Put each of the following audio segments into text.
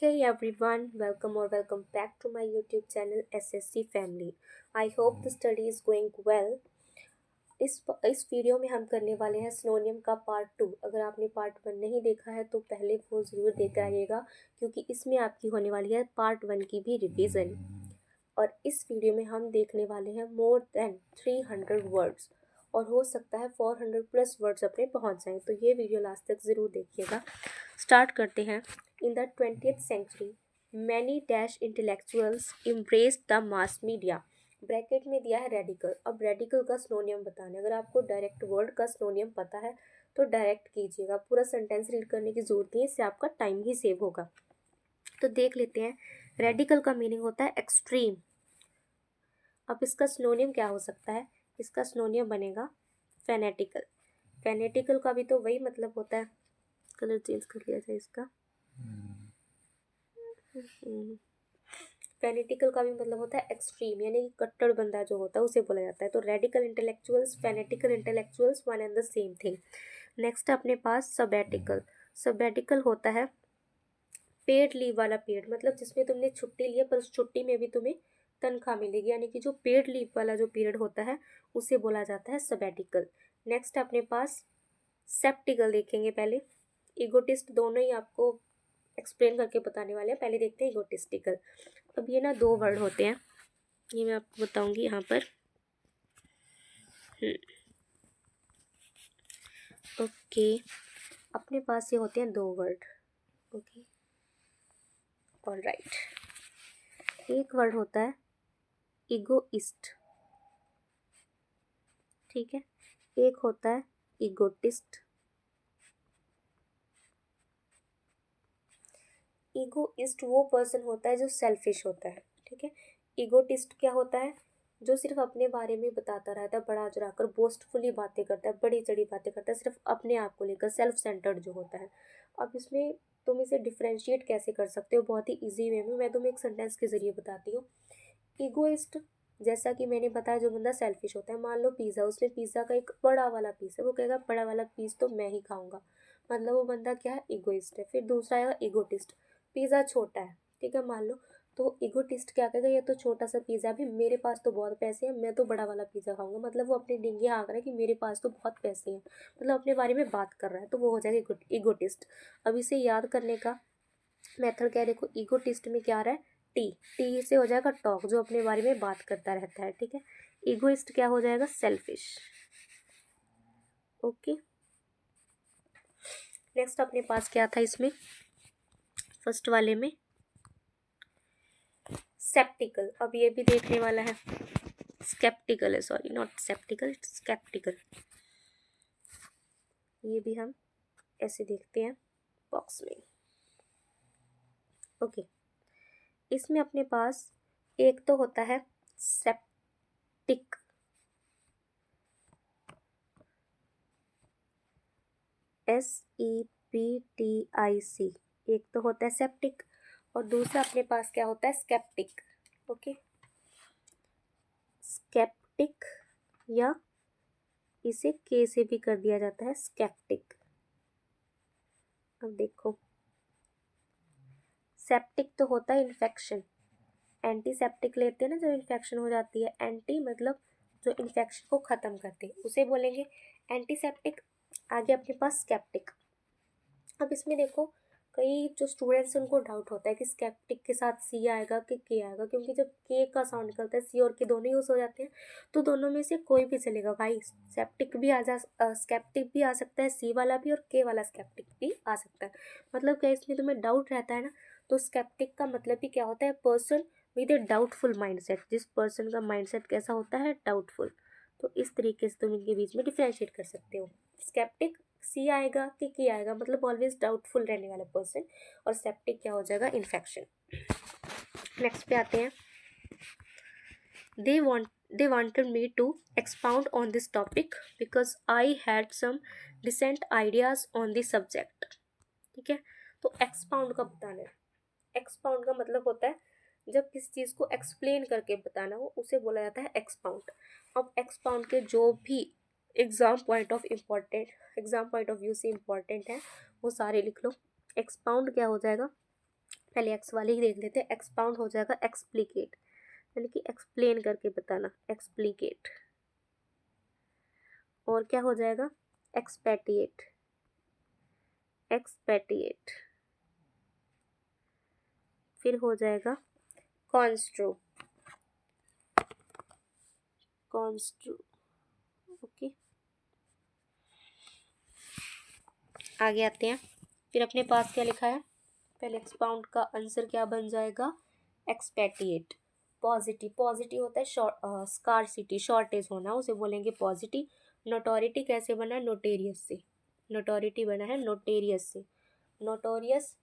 Hey everyone, welcome back to my YouTube channel SSC Family. I hope the study is going well. इस video में हम करने वाले हैं सिनोनियम का पार्ट 2। अगर आपने पार्ट 1 नहीं देखा है तो पहले वो ज़रूर देख आइएगा, क्योंकि इसमें आपकी होने वाली है पार्ट 1 की भी रिवीजन। और इस वीडियो में हम देखने वाले हैं मोर देन 300 वर्ड्स, और हो सकता है 400 प्लस वर्ड्स अपने पहुंच जाएं, तो ये वीडियो लास्ट तक ज़रूर देखिएगा। स्टार्ट करते हैं। In the 20th century many dash intellectuals embraced the mass media. Bracket में दिया है रेडिकल। अब रेडिकल का सिनोनियम बताना। अगर आपको डायरेक्ट वर्ड का सिनोनियम पता है तो डायरेक्ट कीजिएगा, पूरा सेंटेंस रीड करने की जरूरत नहीं है, इससे आपका टाइम ही सेव होगा। तो देख लेते हैं। रेडिकल का मीनिंग होता है एक्सट्रीम। अब इसका सिनोनियम क्या हो सकता है? इसका सिनोनियम बनेगा फेनेटिकल। फेनेटिकल का भी तो वही मतलब होता है। कलर चेंज कर लिया जाए इसका। फेनेटिकल का भी मतलब होता है एक्सट्रीम, यानी कि कट्टर बंदा जो होता है उसे बोला जाता है। तो radical intellectuals, fanatical intellectuals, one and the same thing. Next अपने पास सबैटिकल। सबैटिकल होता है पेड लीव वाला पीरियड, मतलब जिसमें तुमने छुट्टी ली है पर उस छुट्टी में भी तुम्हें तनख्वाह मिलेगी, यानी कि जो पेड लीव वाला जो पीरियड होता है उसे बोला जाता है सबैटिकल। नेक्स्ट अपने पास सेप्टिकल देखेंगे। पहले ईगोटिस्ट दोनों ही आपको एक्सप्लेन करके बताने वाले हैं। पहले देखते हैं ईगोटिस्टिकल। अब ये ना दो वर्ड होते हैं, ये मैं आपको बताऊंगी यहाँ पर। ओके, अपने पास ये होते हैं दो वर्ड। Okay, alright. एक वर्ड होता है ईगोइस्ट, ठीक है। एक होता है ईगोटिस्ट। ईगोइस्ट वो पर्सन होता है जो सेल्फिश होता है, ठीक है। ईगोटिस्ट क्या होता है? जो सिर्फ अपने बारे में बताता रहता है, बड़ा चढ़ाकर बोस्टफुली बातें करता है, बड़ी चढ़ी बातें करता है, सिर्फ अपने आप को लेकर, सेल्फ सेंटर्ड जो होता है। अब इसमें तुम इसे डिफ्रेंशिएट कैसे कर सकते हो? बहुत ही इजी वे में मैं तुम्हें एक सेंटेंस के जरिए बताती हूँ। ईगोइस्ट, जैसा कि मैंने बताया, जो बंदा सेल्फिश होता है। मान लो पिज़्ज़ा, उसमें पिज़्ज़ा का एक बड़ा वाला पीस है, वो कहेगा बड़ा वाला पीस तो मैं ही खाऊंगा, मतलब वो बंदा क्या है? ईगोइस्ट है। फिर दूसरा है ईगोटिस्ट। पिज़्ज़ा छोटा है, ठीक है, मान लो। तो ईगोटिस्ट क्या कहेगा? ये तो छोटा सा पिज़्ज़ा भी, मेरे पास तो बहुत पैसे हैं, मैं तो बड़ा वाला पिज़्ज़ा खाऊंगा। मतलब वो अपनी डिंगी हाँक रहा है कि मेरे पास तो बहुत पैसे हैं, मतलब अपने बारे में बात कर रहा है, तो वो हो जाएगा ईगोटिस्ट। अब इसे याद करने का मेथड क्या है? देखो, ईगोटिस्ट में क्या आ रहा है? टी। टी से हो जाएगा टॉक, जो अपने बारे में बात करता रहता है, ठीक है। ईगोइस्ट क्या हो जाएगा? सेल्फिश। ओके, नेक्स्ट अपने पास क्या था इसमें? फर्स्ट वाले में सेप्टिकल। अब ये भी देखने वाला है। स्केप्टिकल है, सॉरी, नॉट सेप्टिकल, स्केप्टिकल। ये भी हम ऐसे देखते हैं बॉक्स में। ओके, इसमें अपने पास एक तो होता है सेप्टिक, SEPTIC। एक तो होता है सेप्टिक, और दूसरा अपने पास क्या होता है? स्केप्टिक। ओके, स्केप्टिक, या इसे के से भी कर दिया जाता है स्केप्टिक। अब देखो, सेप्टिक तो होता है इन्फेक्शन। एंटीसेप्टिक लेते हैं ना जब इन्फेक्शन हो जाती है। एंटी मतलब जो इन्फेक्शन को ख़त्म करते हैं, उसे बोलेंगे एंटीसेप्टिक। आगे अपने पास स्केप्टिक। अब इसमें देखो, कई जो स्टूडेंट्स हैं उनको डाउट होता है कि स्केप्टिक के साथ सी आएगा कि के आएगा, क्योंकि जब के का साउंड निकलता है सी और के दोनों यूज़ हो जाते हैं, तो दोनों में से कोई भी चलेगा भाई। सेप्टिक भी स्केप्टिक भी आ सकता है, सी वाला भी, और के वाला स्केप्टिक भी आ सकता है। मतलब क्या इसमें तुम्हें डाउट रहता है ना, तो स्केप्टिक का मतलब भी क्या होता है? Person with A doubtful mindset. जिस पर्सन का माइंडसेट कैसा होता है? डाउटफुल। तो इस तरीके से तुम इनके बीच में डिफ्रेंशिएट कर सकते हो। स्केप्टिक सी आएगा कि आएगा, मतलब ऑलवेज डाउटफुल रहने वाला पर्सन। और सेप्टिक क्या हो जाएगा? इन्फेक्शन। नेक्स्ट पे आते हैं। they wanted me to expound on this topic because I had some decent ideas on the subject। ठीक है, तो एक्सपाउंड का बताना है। एक्सपाउंड का मतलब होता है जब किसी चीज़ को एक्सप्लेन करके बताना हो, उसे बोला जाता है एक्सपाउंड। अब एक्सपाउंड के जो भी एग्ज़ाम पॉइंट ऑफ व्यू से इम्पॉर्टेंट है वो सारे लिख लो। एक्सपाउंड क्या हो जाएगा? पहले एक्स वाले ही देख लेते हैं। एक्सपाउंड हो जाएगा एक्सप्लिकेट, यानी कि एक्सप्लेन करके बताना, एक्सप्लिकेट। और क्या हो जाएगा? एक्सपेटिएट, एक्सपेटिएट। फिर हो जाएगा कॉन्स्ट्रू, कॉन्स्ट्रू। ओके, आगे आते हैं। फिर अपने पास क्या लिखा है? पहले एक्सपाउंड का आंसर क्या बन जाएगा? एक्सपेटिएट। पॉजिटिव, पॉजिटिव होता है स्कार्सिटी, शॉर्टेज होना, उसे बोलेंगे पॉजिटिव। नोटोरिटी कैसे बना है? नोटेरियस से। नोटोरिटी बना है नोटेरियस से। नोटोरियस,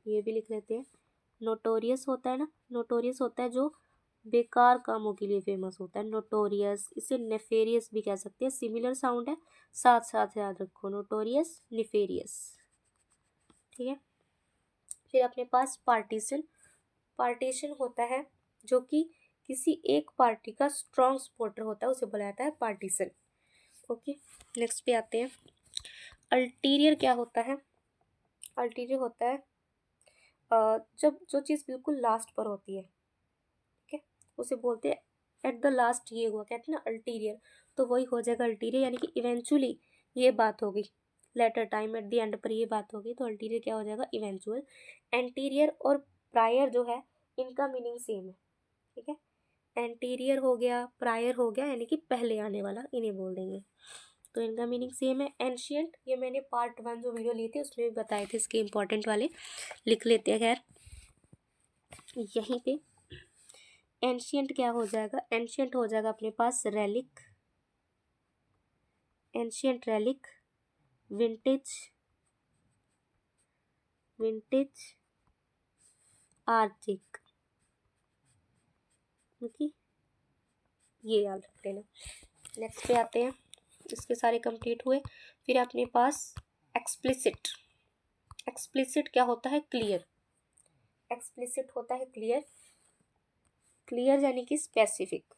ये भी लिख लेते हैं। नोटोरियस होता है ना, नोटोरियस होता है जो बेकार कामों के लिए फेमस होता है, नोटोरियस। इसे नेफेरियस भी कह सकते हैं, सिमिलर साउंड है, साथ साथ याद रखो, नोटोरियस, नेफेरियस। ठीक है। फिर अपने पास पार्टीशन। पार्टीशन होता है जो कि किसी एक पार्टी का स्ट्रॉन्ग सपोर्टर होता है, उसे बोला जाता है पार्टीशन। ओके, नेक्स्ट पे आते हैं। अल्टीरियर क्या होता है? अल्टीरियर होता है जब जो चीज़ बिल्कुल लास्ट पर होती है, ठीक है, उसे बोलते हैं एट द लास्ट, ये हुआ, कहते हैं ना अल्टीरियर, तो वही हो जाएगा अल्टीरियर, यानी कि इवेंचुअली ये बात होगी, later time at the end पर ये बात होगी, तो अल्टीरियर क्या हो जाएगा? इवेंचुअल। एंटीरियर और प्रायर जो है, इनका मीनिंग सेम है, ठीक है। एंटीरियर हो गया, प्रायर हो गया, यानी कि पहले आने वाला, इन्हें बोल देंगे, तो इनका मीनिंग सेम है। एंशियंट, ये मैंने पार्ट 1 जो वीडियो ली थी उसमें भी बताए थे, इसके इंपॉर्टेंट वाले लिख लेते हैं। खैर, यहीं पे एंशियंट क्या हो जाएगा? एंशियंट हो जाएगा अपने पास relic, ancient relic, vintage, vintage, arctic. Okay, ये याद रख लेना। नेक्स्ट पे आते हैं, इसके सारे कंप्लीट हुए। फिर अपने पास एक्सप्लिसिट। एक्सप्लिसिट क्या होता है? क्लियर। एक्सप्लिसिट होता है क्लियर, क्लियर यानी कि स्पेसिफिक।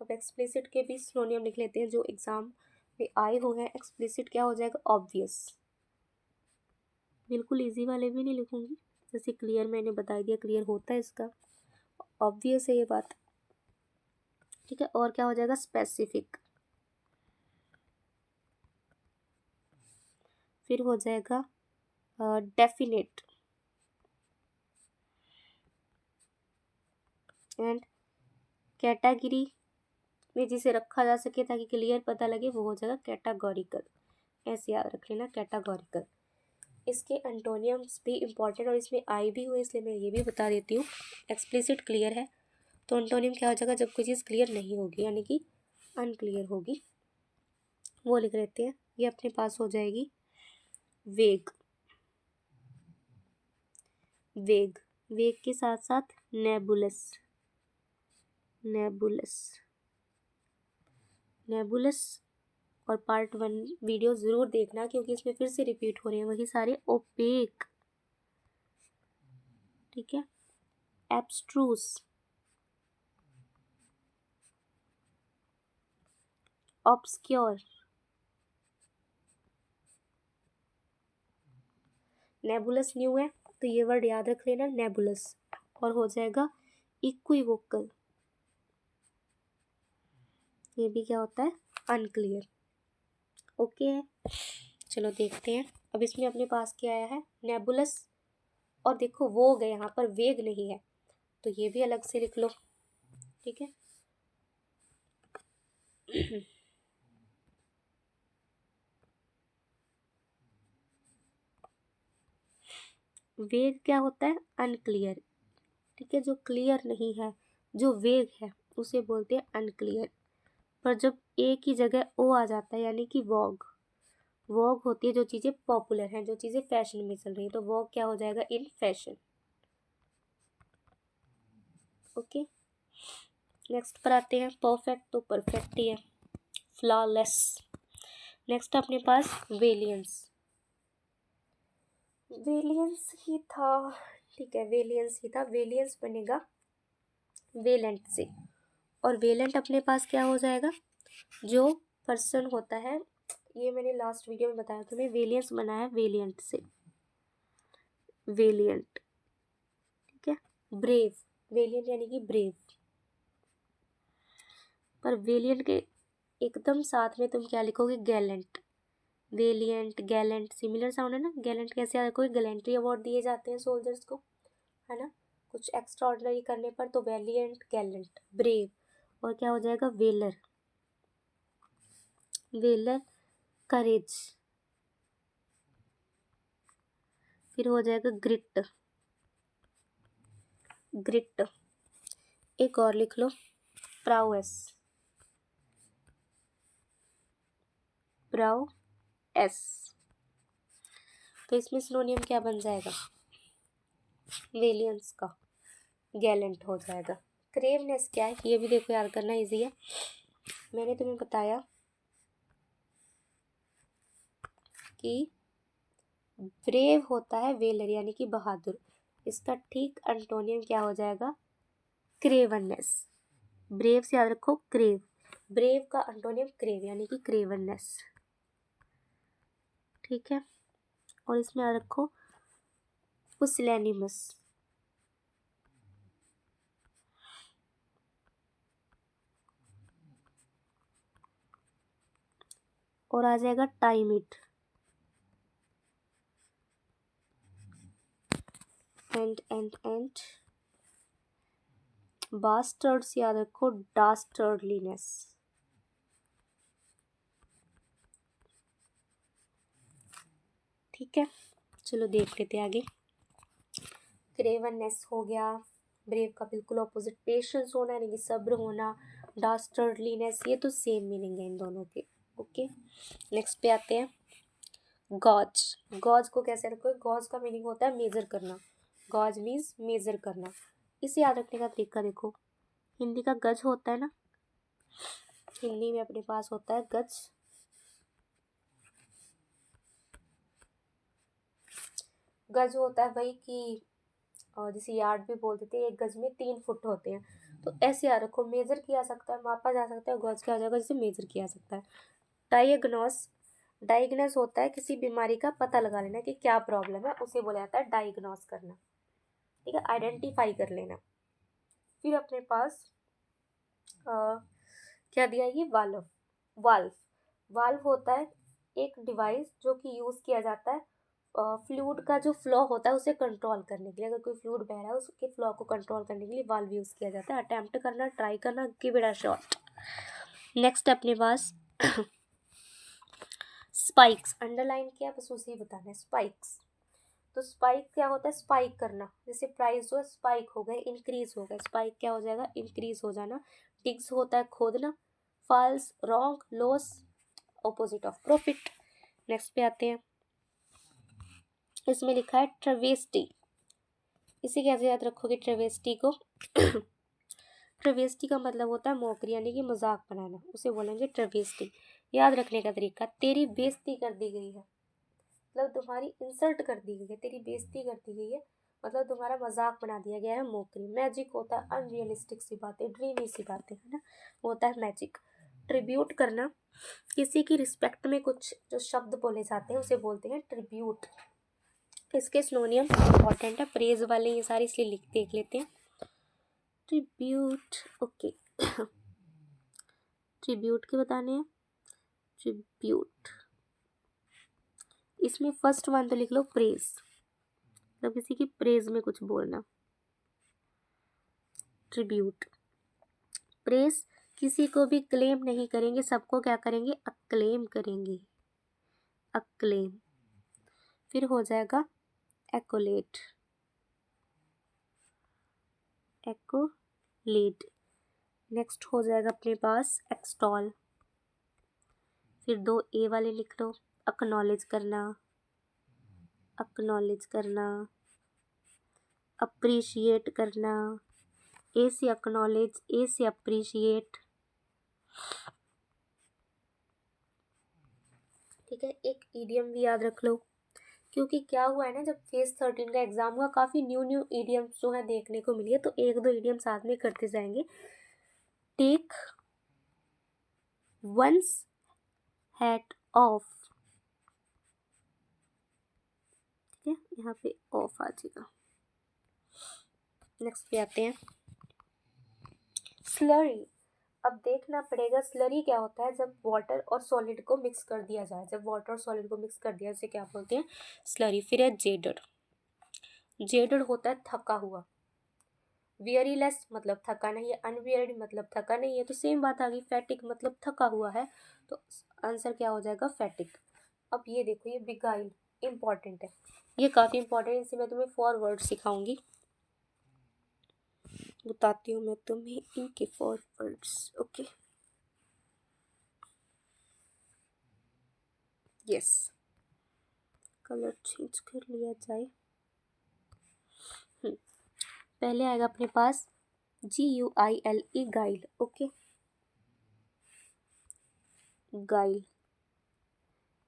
अब एक्सप्लिसिट के भी सिनोनियम लिख लेते हैं जो एग्जाम में आए हुए हैं। एक्सप्लिसिट क्या हो जाएगा? ऑब्वियस। बिल्कुल इजी वाले भी नहीं लिखूंगी, जैसे क्लियर मैंने बता दिया, क्लियर होता है इसका, ऑब्वियस है ये बात, ठीक है। और क्या हो जाएगा? स्पेसिफिक। फिर हो जाएगा डेफिनेट एंड कैटेगरी में जिसे रखा जा सके ताकि क्लियर पता लगे, वो हो जाएगा कैटागोरिकल। ऐसे याद रख लेना, कैटागोरिकल। इसके एंटोनियम्स भी इम्पॉर्टेंट और इसमें आई भी हुए, इसलिए मैं ये भी बता देती हूँ। एक्सप्लिसिट क्लियर है, तो एंटोनियम क्या हो जाएगा? जब कोई चीज़ क्लियर नहीं होगी, यानी कि अनक्लियर होगी, वो लिख लेते हैं। ये अपने पास हो जाएगी वेग, वेग, वेग के साथ साथ नेबुलस, नेबुलस, नेबुलस। और पार्ट 1 वीडियो ज़रूर देखना, क्योंकि इसमें फिर से रिपीट हो रहे हैं वही सारे। ओपेक, ठीक है। एब्स्ट्रूस, ऑब्सक्योर, नेबुलस न्यू है तो ये वर्ड याद रख लेना, नेबुलस। और हो जाएगा इक्विवोकल, ये भी क्या होता है? अनक्लियर। ओके, चलो देखते हैं। अब इसमें अपने पास क्या आया है? नेबुलस, और देखो वो गए, यहाँ पर वेग नहीं है, तो ये भी अलग से लिख लो, ठीक है। वेग क्या होता है? अनक्लियर, ठीक है। जो क्लियर नहीं है, जो वेग है, उसे बोलते हैं अनक्लियर। पर जब ए की जगह ओ आ जाता है, यानी कि वॉग, वॉग होती है जो चीज़ें पॉपुलर हैं, जो चीज़ें फैशन में चल रही है, तो वॉग क्या हो जाएगा? In fashion. ओके, नेक्स्ट पर आते हैं। परफेक्ट तो परफेक्ट ही है, फ्लॉलेस। नेक्स्ट अपने पास वेलियंस, वेलियंस ही था, ठीक है, वेलियंस ही था। वेलियंस बनेगा वेलेंट से, और वेलेंट अपने पास क्या हो जाएगा? जो पर्सन होता है, ये मैंने लास्ट वीडियो में बताया तुम्हें, वेलियंस बना है वेलियंट से, वेलियंट। ब्रेव, वेलियंट यानी कि ब्रेव, पर वेलियंट के एकदम साथ में तुम क्या लिखोगे, Gallant. Valiant Gallant similar sound है ना। गैलेंट कैसे याद रखोगे, गैलेंट्री अवार्ड दिए जाते हैं सोल्जर्स को, है ना, कुछ एक्स्ट्रा ऑर्डिनरी करने पर। तो वेलियंट, गैलेंट, ब्रेव, और क्या हो जाएगा, वेलर, वेलर करेज, फिर हो जाएगा ग्रिट, ग्रिट। एक और लिख लो, प्राउएस, प्राउएस। तो इसमें सिनोनियम क्या बन जाएगा, वेलियंस का गैलेंट हो जाएगा। क्रेवनेस क्या है, ये भी देखो याद करना इजी है। मैंने तुम्हें बताया कि ब्रेव होता है वेलर यानी कि बहादुर, इसका ठीक एंटोनियम क्या हो जाएगा, क्रेवननेस। ब्रेव से याद रखो क्रेव, ब्रेव का एंटोनियम क्रेव यानी कि क्रेवननेस, ठीक है। और इसमें याद रखो पुसिलैनिमस, और आ जाएगा टाइमिड, एंड बास्टर्ड से याद रखो डास्टर्डलीनेस, ठीक है। चलो देख लेते हैं आगे। क्रेवननेस हो गया, ब्रेव का बिल्कुल ऑपोजिट पेशेंस होना यानी कि सब्र होना, डास्टर्डलीनेस, ये तो सेम मीनिंग है इन दोनों के, ओके। नेक्स्ट पे आते हैं, गॉज। गॉज को कैसे रखो, गॉज का मीनिंग होता है मेजर करना, गॉज मीन्स मेजर करना। इसे याद रखने का तरीका देखो, हिंदी का गज होता है ना, हिंदी में अपने पास होता है गज, गज होता है वही कि जिसे यार्ड भी बोल देते हैं, एक गज में 3 फुट होते हैं। तो ऐसे याद रखो, मेजर किया सकता है, मापा जा सकता है, गज क्या हो जाएगा, जिसे मेजर किया सकता है। डायग्नोस, डायग्नोस होता है किसी बीमारी का पता लगा लेना कि क्या प्रॉब्लम है, उसे बोला जाता है डायग्नोस करना, ठीक है, आइडेंटिफाई कर लेना। फिर अपने पास क्या दिया, ये वाल्व, वाल्व, वाल्व होता है एक डिवाइस जो कि यूज़ किया जाता है फ्लूइड का जो फ्लो होता है उसे कंट्रोल करने के लिए। अगर कोई फ्लूइड बह रहा है उसके फ्लो को कंट्रोल करने के लिए वाल्व यूज़ किया जाता है। अटेम्प्ट करना, ट्राई करना, give it a shot. Next अपने पास स्पाइक्स, अंडरलाइन किया बस उसे ही बताना है, स्पाइक्स। तो स्पाइक क्या होता है, स्पाइक करना, जैसे प्राइस जो है स्पाइक हो गए, इंक्रीज हो गए, स्पाइक क्या हो जाएगा, इंक्रीज हो जाना। डिग्स होता है खोदना, falls wrong, loss opposite of profit. Next पे आते हैं, इसमें लिखा है ट्रेवेस्टी, इसे कैसे याद रखोगे ट्रेवेस्टी को ट्रेवेस्टी का मतलब होता है मौकरी यानी कि मजाक बनाना, उसे बोलेंगे ट्रेवेस्टी। याद रखने का तरीका, तेरी बेइज्जती कर दी गई है, मतलब तुम्हारी इंसल्ट कर दी गई है, तेरी बेइज्जती कर दी गई है, मतलब तुम्हारा मजाक बना दिया गया है, मोकरी। मैजिक होता है अनरियलिस्टिक सी बातें, ड्रीमी सी बातें, है ना, वो होता है मैजिक। ट्रिब्यूट करना, किसी की रिस्पेक्ट में कुछ जो शब्द बोले जाते हैं उसे बोलते हैं ट्रिब्यूट। इसके सिनोनियम इंपॉर्टेंट है, प्रेज वाले ये सारे, इसलिए देख लेते हैं। ट्रिब्यूट, ओके ट्रिब्यूट के बताने हैं, ट्रिब्यूट, इसमें फर्स्ट वन तो लिख लो प्रेज, मतलब किसी की प्रेज में कुछ बोलना, ट्रिब्यूट। प्रेज, किसी को भी क्लेम नहीं करेंगे, सबको क्या करेंगे, अक्लेम करेंगे, अक्लेम। फिर हो जाएगा एक्कोलेट, एक्कोलेट। नेक्स्ट हो जाएगा अपने पास एक्सटॉल, फिर 2 ए वाले लिख लो, अक्नॉलेज करना, अक्नॉलेज करना, अप्रिशिएट करना, ए से अक्नॉलेज, ए से अप्रिशिएट, ठीक है। एक ईडियम भी याद रख लो, क्योंकि क्या हुआ है ना, जब फेज 13 का एग्जाम हुआ काफ़ी न्यू ईडियम्स जो है देखने को मिली है, तो 1-2 ईडियम साथ में करते जाएंगे। टेक वंस हैट ऑफ, ठीक है, यहाँ पे ऑफ आ जाएगा। नेक्स्ट पे आते हैं स्लरी। अब देखना पड़ेगा स्लरी क्या होता है जब वाटर और सॉलिड को मिक्स कर दिया जाए। जब वाटर और सॉलिड को मिक्स कर दिया इसे क्या बोलते हैं? स्लरी। फिर है जेडड। जेडड होता है थका हुआ। वियरीलेस मतलब थका नहीं है, अनवियर्ड मतलब थका नहीं है, तो सेम बात आ गई। फैटिक मतलब थका हुआ है, तो आंसर क्या हो जाएगा? फैटिक। अब ये देखो, ये बिगाइल इंपॉर्टेंट है, ये काफ़ी इंपॉर्टेंट है। इसे मैं तुम्हें 4 वर्ड सिखाऊंगी, बताती हूँ मैं तुम्हें इनके 4 words. Okay, yes, colour change कर लिया जाए। पहले आएगा अपने पास GUILE, गाइल। ओके, गाइल।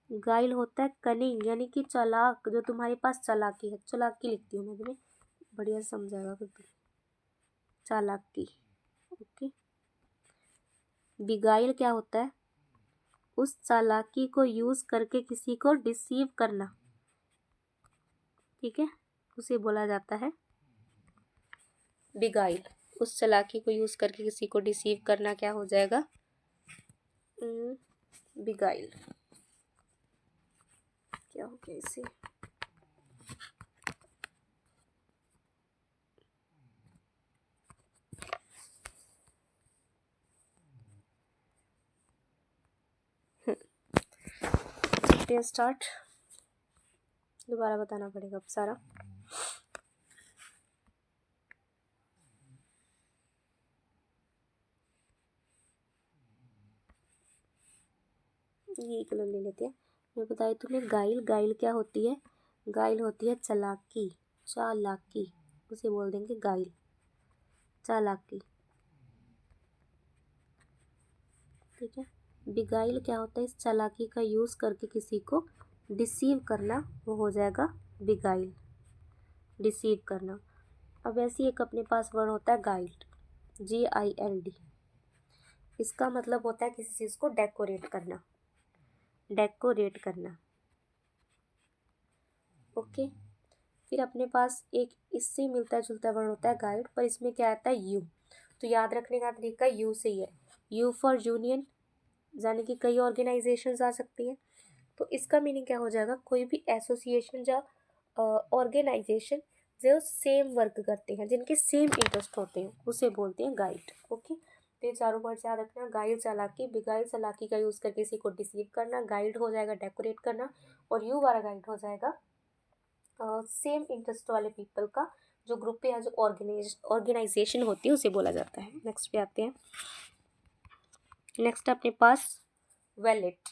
गाइल होता है कनिंग, यानी कि चालाक, जो तुम्हारे पास चालाकी है। चालाकी लिखती हूँ मैं तुम्हें, बढ़िया से समझाएगा फिर तुम। चालाकी। ओके, बिगाइल क्या होता है? उस चालाकी को यूज करके किसी को डिसीव करना, ठीक है, उसे बोला जाता है बिगाइल। उस चालाकी को यूज करके किसी को डिसीव करना क्या हो जाएगा? बिगाइल। क्या हो गया इसे? स्टार्ट, दोबारा बताना पड़ेगा अब सारा। ये कलर ले लेते हैं। मैं बताई तुम्हें गाइल। गाइल क्या होती है? गाइल होती है चालाकी। चालाकी, उसे बोल देंगे गाइल, चालाकी, ठीक है। बिगाइल क्या होता है? इस चालाकी का यूज करके किसी को डिसीव करना, वो हो जाएगा बिगाइल, डिसीव करना। अब ऐसे एक अपने पास वर्ड होता है गाइल्ड, GILD। इसका मतलब होता है किसी चीज को डेकोरेट करना, डेकोरेट करना। ओके, फिर अपने पास एक इससे मिलता जुलता वर्ड होता है गाइड, पर इसमें क्या आता है? यू। तो याद रखने का तरीका यू से ही है। यू फॉर यूनियन, यानी कि कई ऑर्गेनाइजेशंस आ सकती हैं। तो इसका मीनिंग क्या हो जाएगा? कोई भी एसोसिएशन या ऑर्गेनाइजेशन जो सेम वर्क करते हैं, जिनके सेम इंटरेस्ट होते हैं, उसे बोलते हैं गाइड। ओके, तो ये चारों वर्ड याद रखना। गाइड चालाकी, बिगाइल चालाकी का यूज करके किसी को डिसीव करना, गाइड हो जाएगा डेकोरेट करना, और यू वाला गाइड हो जाएगा सेम इंटरेस्ट वाले पीपल का जो ग्रुप या जो ऑर्गेनाइजेशन होती है उसे बोला जाता है। नेक्स्ट पे आते हैं। नेक्स्ट अपने पास वैलेट।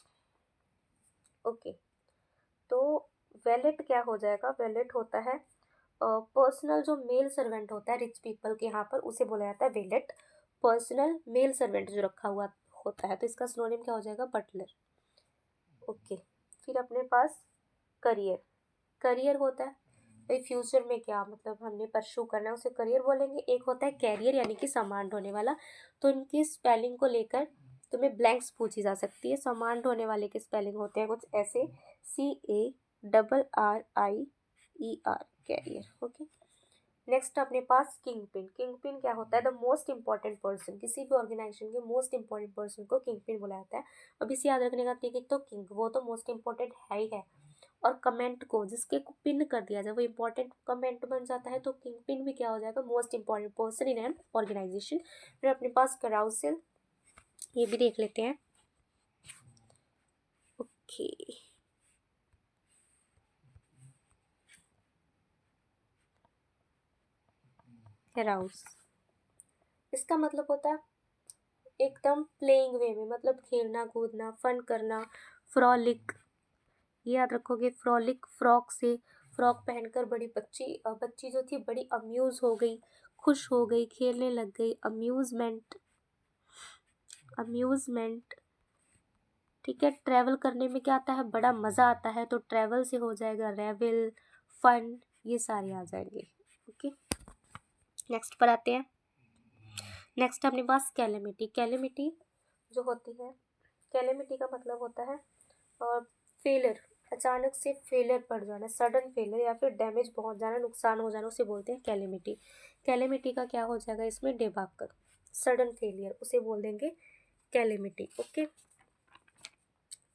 ओके, तो वैलेट क्या हो जाएगा? वैलेट होता है पर्सनल जो मेल सर्वेंट होता है रिच पीपल के यहाँ पर, उसे बोला जाता है वेलेट। पर्सनल मेल सर्वेंट जो रखा हुआ होता है, तो इसका सिनोनिम क्या हो जाएगा? बटलर। ओके, फिर अपने पास करियर। करियर होता है भाई फ्यूचर में क्या मतलब हमने परस्यू करना है, उसे करियर बोलेंगे। एक होता है कैरियर, यानी कि समान ढोने वाला। तो इनकी स्पेलिंग को लेकर तुम्हें ब्लैंक्स पूछी जा सकती है। समान ढोने वाले के स्पेलिंग होते हैं कुछ ऐसे, CARRIER, कैरियर। ओके, नेक्स्ट अपने पास किंग पिन। किंग पिन क्या होता है? द मोस्ट इंपॉर्टेंट पर्सन, किसी भी ऑर्गेनाइजेशन के मोस्ट इंपॉर्टेंट पर्सन को किंग पिन बोला जाता है। अब इसे याद रखने का तरीका, तो किंग वो तो मोस्ट इंपॉर्टेंट है ही है, और कमेंट को जिसके को पिन कर दिया जाए वो इंपॉर्टेंट कमेंट बन जाता है। तो किंग पिन भी क्या हो जाएगा? Most important person in an organisation. फिर अपने पास कराउसिल, ये भी देख लेते हैं। ओके, कराउस, इसका मतलब होता है एकदम प्लेइंग वे में, मतलब खेलना कूदना, फन करना। फ्रॉलिक, ये याद रखोगे। फ्रॉलिक, फ्रॉक से, फ्रॉक पहनकर बड़ी बच्ची जो थी बड़ी अम्यूज हो गई, खुश हो गई, खेलने लग गई। अम्यूजमेंट, अम्यूजमेंट, ठीक है। ट्रैवल करने में क्या आता है? बड़ा मज़ा आता है, तो ट्रैवल से हो जाएगा रेवल, फन, ये सारे आ जाएंगे। ओके, नेक्स्ट पर आते हैं। नेक्स्ट अपने पास कैलेमिटी। कैलेमिटी जो होती है, कैलेमिटी का मतलब होता है और फेलर, अचानक से फेलियर पड़ जाना, सडन फेलियर या फिर डैमेज पहुंच जाना, नुकसान हो जाना, उसे बोलते हैं कैलेमिटी। कैलेमिटी का क्या हो जाएगा इसमें, डेबाकल। सडन फेलियर उसे बोल देंगे कैलेमिटी। ओके,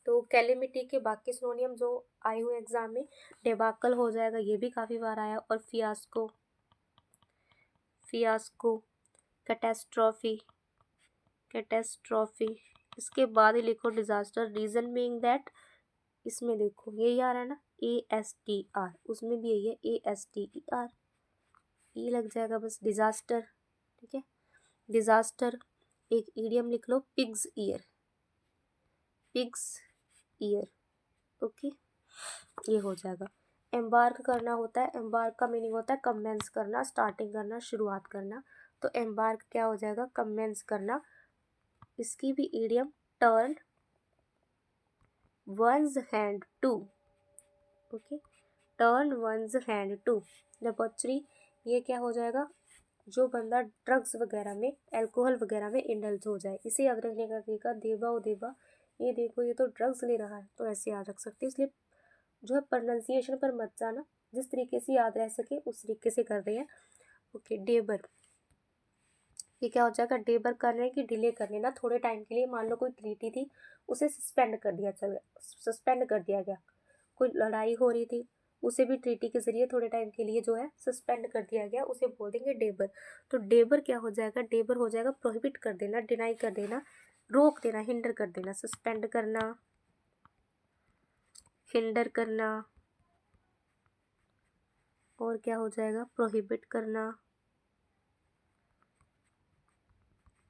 तो कैलेमिटी के बाकी सिनोनियम जो आए हुए एग्जाम में, डेबाकल हो जाएगा, ये भी काफ़ी बार आया, और फियास्को, फियास्को, कैटेस्ट्रॉफी, कैटेस्ट्रॉफी। इसके बाद ही लिखो डिजास्टर, रीजन बीइंग दैट, इसमें देखो यही आ रहा है ना, ASTR, उसमें भी यही है ASTER, ई लग जाएगा बस, डिजास्टर। ठीक है, डिजास्टर। एक ईडियम लिख लो, pig's ear, pig's ear. Okay, ये हो जाएगा। एम्बार्क करना होता है, एम्बार्क का मीनिंग होता है कमेंस करना, स्टार्टिंग करना, शुरुआत करना। तो एम्बार्क क्या हो जाएगा, कमेंस करना। इसकी भी idiom, turn one's hand to. Okay, turn one's hand to debauchery. ये क्या हो जाएगा, जो बंदा ड्रग्स वगैरह में, अल्कोहल वगैरह में इंडल्ज हो जाए। इसे याद रखने का तरीका, देवा ओ देवा, ये देखो ये तो ड्रग्स ले रहा है, तो ऐसे याद रख सकते हैं। इसलिए जो है प्रोनाउंसिएशन पर मत जाना, जिस तरीके से याद रह सके उस तरीके से कर रहे हैं। ओके, डेबर, ये क्या हो जाएगा, डेबर करने की डिले कर लेना थोड़े टाइम के लिए। मान लो कोई ट्रीटी थी, उसे सस्पेंड कर दिया, सस्पेंड कर दिया गया। कोई लड़ाई हो रही थी, उसे भी ट्रीटी के जरिए थोड़े टाइम के लिए जो है सस्पेंड कर दिया गया, उसे बोल देंगे डेबर। तो डेबर क्या हो जाएगा, डेबर हो जाएगा प्रोहिबिट कर देना, डिनाई कर देना, रोक देना, हिंडर कर देना, सस्पेंड करना, हिंडर करना, और क्या हो जाएगा, प्रोहिबिट करना,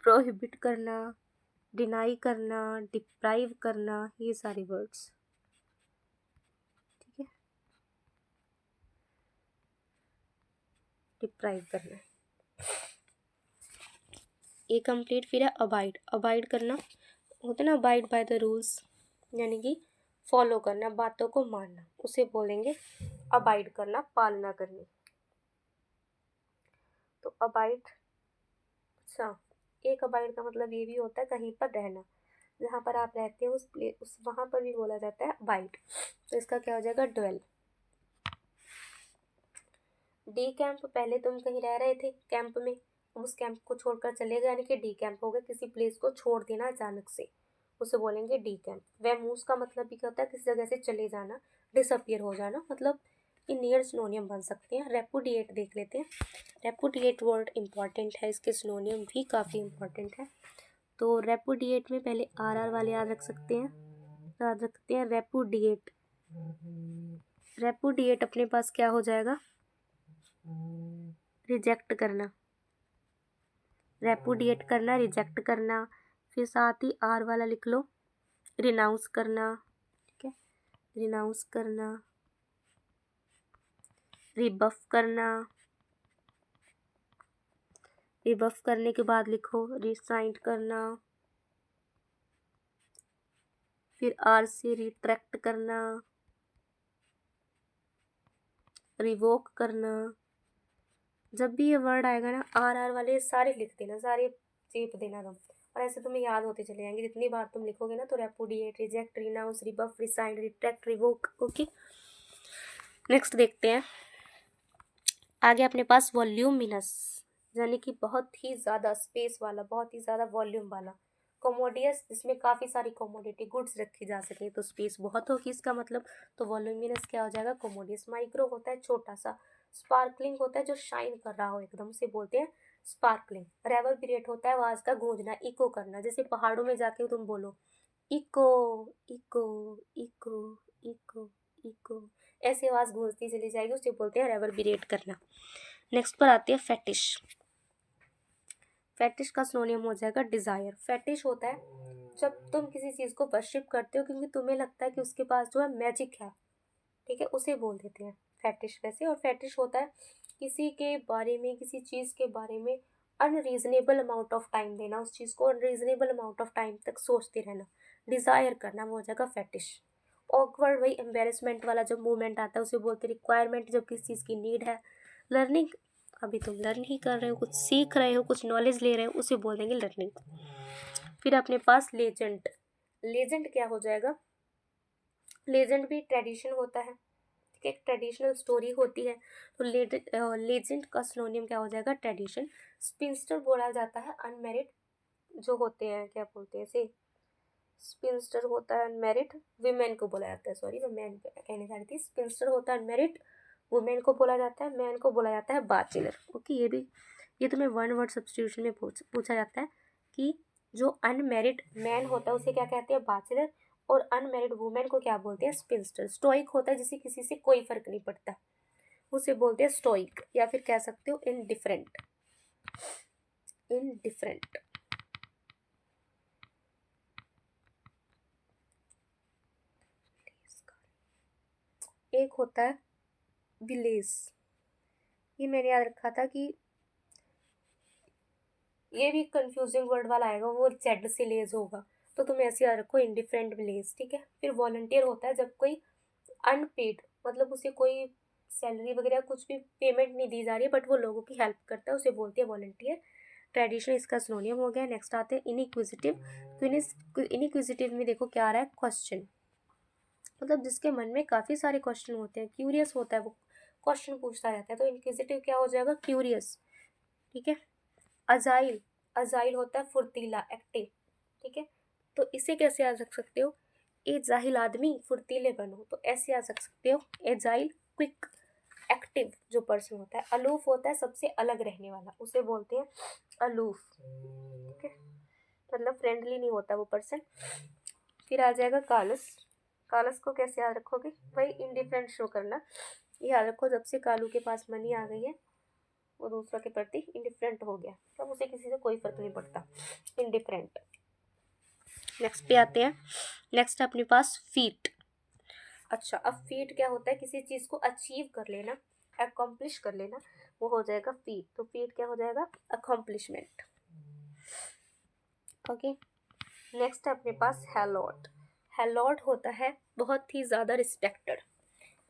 प्रोहिबिट करना, डिनाई करना, डिप्राइव करना, ये सारे वर्ड्स। ठीक है, डिप्राइव करना, ये कंप्लीट। फिर है अबाइड, अबाइड करना होता है ना, अबाइड बाय द रूल्स, यानी कि फॉलो करना, बातों को मानना, उसे बोलेंगे अबाइड करना, पालना करनी। तो अबाइड, अच्छा, एक अबाइड का मतलब ये भी होता है कहीं पर रहना, जहाँ पर आप रहते हो उस वहाँ पर भी बोला जाता है अबाइड। तो इसका क्या हो जाएगा, ड्वेल। डी कैंप, पहले तुम कहीं रह रहे थे कैंप में, उस कैंप को छोड़कर चले गए, यानी कि डी कैंप हो गया, किसी प्लेस को छोड़ देना अचानक से, उसे बोलेंगे डी कैंप। वैमूस का मतलब भी क्या होता है, किसी जगह से चले जाना, डिसअपियर हो जाना, मतलब ये नियर सिनोनियम बन सकते हैं। रेपुडिएट देख लेते हैं, रेपुडिएट वर्ड इंपॉर्टेंट है, इसके सिनोनियम भी काफ़ी इंपॉर्टेंट है। तो रेपुडिएट में पहले आर वाले याद रख सकते हैं, याद रखते हैं रेपुडिएट। रेपुडिएट अपने पास क्या हो जाएगा, रिजेक्ट करना, रेपुडिएट करना, रिजेक्ट करना। फिर साथ ही आर वाला लिख लो, रिनाउंस करना। ठीक है, रिनाउंस करना, रिबफ करना, रिबफ करने के बाद लिखो रिसाइंट करना, फिर आर से रिट्रैक्ट करना, रिवोक करना। जब भी ये वर्ड आएगा ना, आर वाले सारे लिख देना, सारे चेप देना तुम, और ऐसे तुम्हें याद होते चले जाएंगे। जितनी बार तुम लिखोगे ना, तो repudiate, reject, renounce, rebuff, rescind, retract, revoke. Okay, next देखते हैं। आगे अपने पास वॉल्यूमिनस, यानी कि बहुत ही ज़्यादा स्पेस वाला, बहुत ही ज़्यादा वॉल्यूम वाला। कोमोडियस, जिसमें काफ़ी सारी कोमोडिटी गुड्स रखी जा सके, तो स्पेस बहुत होगी इसका मतलब। तो वॉल्यूमिनस क्या हो जाएगा, कोमोडियस। माइक्रो होता है छोटा सा, स्पार्कलिंग होता है जो शाइन कर रहा हो एकदम, से बोलते हैं स्पार्कलिंग। रेवर्बरेट होता है आवाज़ का गूंजना, इको करना, जैसे पहाड़ों में जाके तुम बोलो echo, echo, echo, echo, echo, ऐसी आवाज़ गूंजती चली जाएगी, उसे बोलते हैं रेवर्बरेट करना। नेक्स्ट पर आती है फेटिश। फेटिश का सिनोनियम हो जाएगा डिज़ायर। फेटिश होता है जब तुम किसी चीज़ को वर्शिप करते हो क्योंकि तुम्हें लगता है कि उसके पास जो है मैजिक है, ठीक है, उसे बोल देते हैं फेटिश वैसे। और फेटिश होता है किसी के बारे में, किसी चीज़ के बारे में अनरीजनेबल अमाउंट ऑफ टाइम देना, उस चीज़ को अनरीजनेबल अमाउंट ऑफ टाइम तक सोचते रहना, डिज़ायर करना, वो हो जाएगा फेटिश। ऑकवर्ड, वही एम्बेरसमेंट वाला जब मूवमेंट आता है उसे बोलते हैं रिक्वायरमेंट, जब किसी चीज़ की नीड है। लर्निंग, अभी तुम लर्न ही कर रहे हो, कुछ सीख रहे हो, कुछ नॉलेज ले रहे हो, उसे बोल देंगे लर्निंग। फिर अपने पास लेजेंड, लेजेंड क्या हो जाएगा, लेजेंड भी ट्रेडिशन होता है, ठीक है, एक ट्रेडिशनल स्टोरी होती है। तो लेजेंड का सिनोनियम क्या हो जाएगा, ट्रेडिशन। स्पिंस्टर बोला जाता है अनमेरिड जो होते हैं, क्या बोलते हैं इसे, स्पिंस्टर होता है अनमेरिड वीमेन को बोला जाता है, सॉरी मैं मैन कहने जा रही थी। स्पिंस्टर होता है अनमेरिड वुमेन को बोला जाता है, मैन को बोला जाता है बैचलर। ओके, ये तुम्हें वन वर्ड सब्स्टिट्यूशन में पूछा जाता है कि जो अनमेरिड मैन होता है उसे क्या कहते हैं, बैचलर, और अनमेरिड वुमेन को क्या बोलते हैं, स्पिंस्टर। स्टोइक होता है जिसे किसी से कोई फर्क नहीं पड़ता, उसे बोलते हैं स्टोइक, या फिर कह सकते हो इनडिफरेंट। इनडिफरेंट। एक होता है विलेज, ये मैंने याद रखा था कि ये भी कंफ्यूजिंग वर्ड वाला आएगा, वो जेड से लेज होगा, तो तुम ऐसे याद रखो इंडिफरेंट विलेज, ठीक है। फिर वॉलंटियर होता है जब कोई अनपेड, मतलब उसे कोई सैलरी वगैरह कुछ भी पेमेंट नहीं दी जा रही है बट वो लोगों की हेल्प करता है, उसे बोलते हैं वॉलंटियर। ट्रेडिशन इसका सिनोनियम हो गया। नेक्स्ट आते हैं इनइक्विजिटिव। तो इनइक्विजिटिव में देखो क्या आ रहा है, क्वेश्चन, मतलब जिसके मन में काफ़ी सारे क्वेश्चन होते हैं, क्यूरियस होता है, वो क्वेश्चन पूछता रहता है, तो इनक्विजिटिव क्या हो जाएगा, क्यूरियस, ठीक है। अजाइल, अजाइल होता है फुर्तीला, एक्टिव, ठीक है। तो इसे कैसे याद रख सकते हो, ए जाहिल आदमी फुर्तीले बनो, तो ऐसे याद रख सकते हो, एजाइल क्विक एक्टिव जो पर्सन होता है। अलूफ होता है सबसे अलग रहने वाला, उसे बोलते हैं अलूफ, ठीक है, मतलब फ्रेंडली नहीं होता वो पर्सन। फिर आ जाएगा कालस। कालस को कैसे याद रखोगे, भाई इंडिफरेंट शो करना, याद रखो जब से कालू के पास मनी आ गई है वो दूसरों के प्रति इंडिफरेंट हो गया, तब उसे किसी से कोई फर्क नहीं पड़ता, इंडिफरेंट। नेक्स्ट पे आते हैं। नेक्स्ट अपने पास फीट। अच्छा, अब फीट क्या होता है, किसी चीज़ को अचीव कर लेना, अकम्प्लिश कर लेना, वो हो जाएगा फीट। तो फीट क्या हो जाएगा, अकम्प्लिशमेंट। ओके, नेक्स्ट है अपने पास हेलॉट। हेलॉट होता है बहुत ही ज़्यादा रिस्पेक्टेड,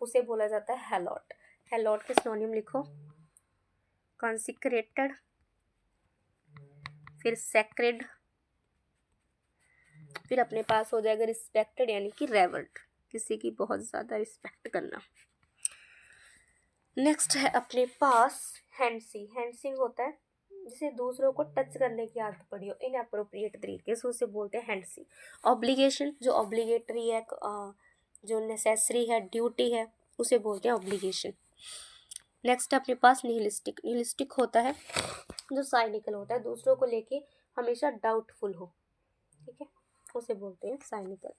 उसे बोला जाता है हेलॉट। हेलॉट के सिनोनियम लिखो, कॉन्सिक्रेटेड, फिर सेक्रेड, फिर अपने पास हो जाएगा रिस्पेक्टेड यानी कि रेवर्ड, किसी की बहुत ज़्यादा रिस्पेक्ट करना। नेक्स्ट है अपने पास हैंडसी। हैंडसिंग होता है जिसे दूसरों को टच करने की आदत पड़ी हो इनअप्रोप्रिएट तरीके से, उसे बोलते हैं हैंडसी। ऑब्लिगेशन, जो ऑब्लिगेटरी है, जो नेसेसरी है, ड्यूटी है, उसे बोलते हैं ऑब्लिगेशन। नेक्स्ट अपने पास निहिलिस्टिक। निहिलिस्टिक होता है जो साइनिकल होता है, दूसरों को लेके हमेशा डाउटफुल हो, ठीक है, उसे बोलते हैं साइनिकल।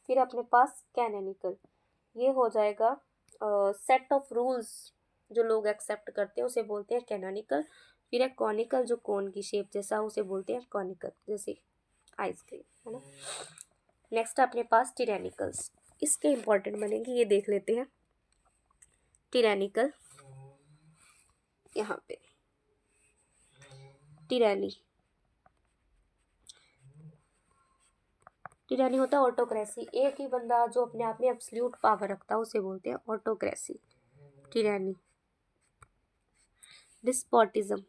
फिर अपने पास कैनोनिकल, ये हो जाएगा सेट ऑफ रूल्स जो लोग एक्सेप्ट करते हैं, उसे बोलते हैं कैनोनिकल। फिर है कॉनिकल, जो कोन की शेप जैसा, उसे बोलते हैं कॉनिकल, जैसे आइसक्रीम, है ना। नेक्स्ट अपने पास टिरैनिकल्स, इसके इंपॉर्टेंट बनेंगे, ये देख लेते हैं। टिरैनिकल, यहाँ पे टिरैनी, टिरैनी होता है ऑटोक्रेसी, एक ही बंदा जो अपने आप में एब्सोल्यूट पावर रखता है, उसे बोलते हैं autocracy, tyranny. Despotism,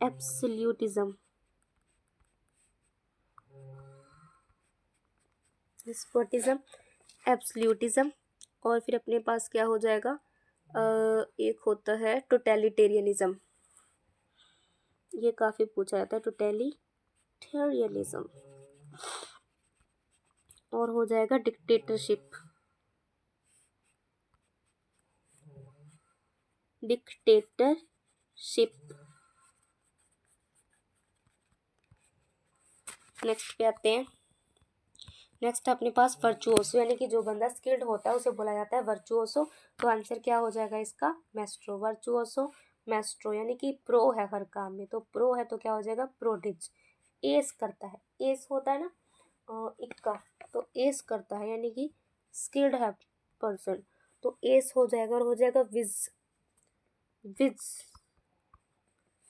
absolutism, despotism, absolutism. और फिर अपने पास क्या हो जाएगा, एक होता है टोटलिटेरियनिज्म, ये काफ़ी पूछा जाता है, टोटलिटेरियनिज्म। और हो जाएगा डिक्टेटरशिप, डिक्टेटरशिप। नेक्स्ट पे आते हैं। नेक्स्ट अपने पास वर्चुओसो, यानी कि जो बंदा स्किल्ड होता है उसे बोला जाता है वर्चुओसो। तो आंसर क्या हो जाएगा इसका, मैस्ट्रो। वर्चुओसो मैस्ट्रो यानी कि प्रो है हर काम में, तो प्रो है तो क्या हो जाएगा, प्रोडिज। एस करता है, एस होता है ना इक्का, तो एस करता है यानी कि स्किल्ड है पर्सन, तो एस हो जाएगा, और हो जाएगा विज, विज,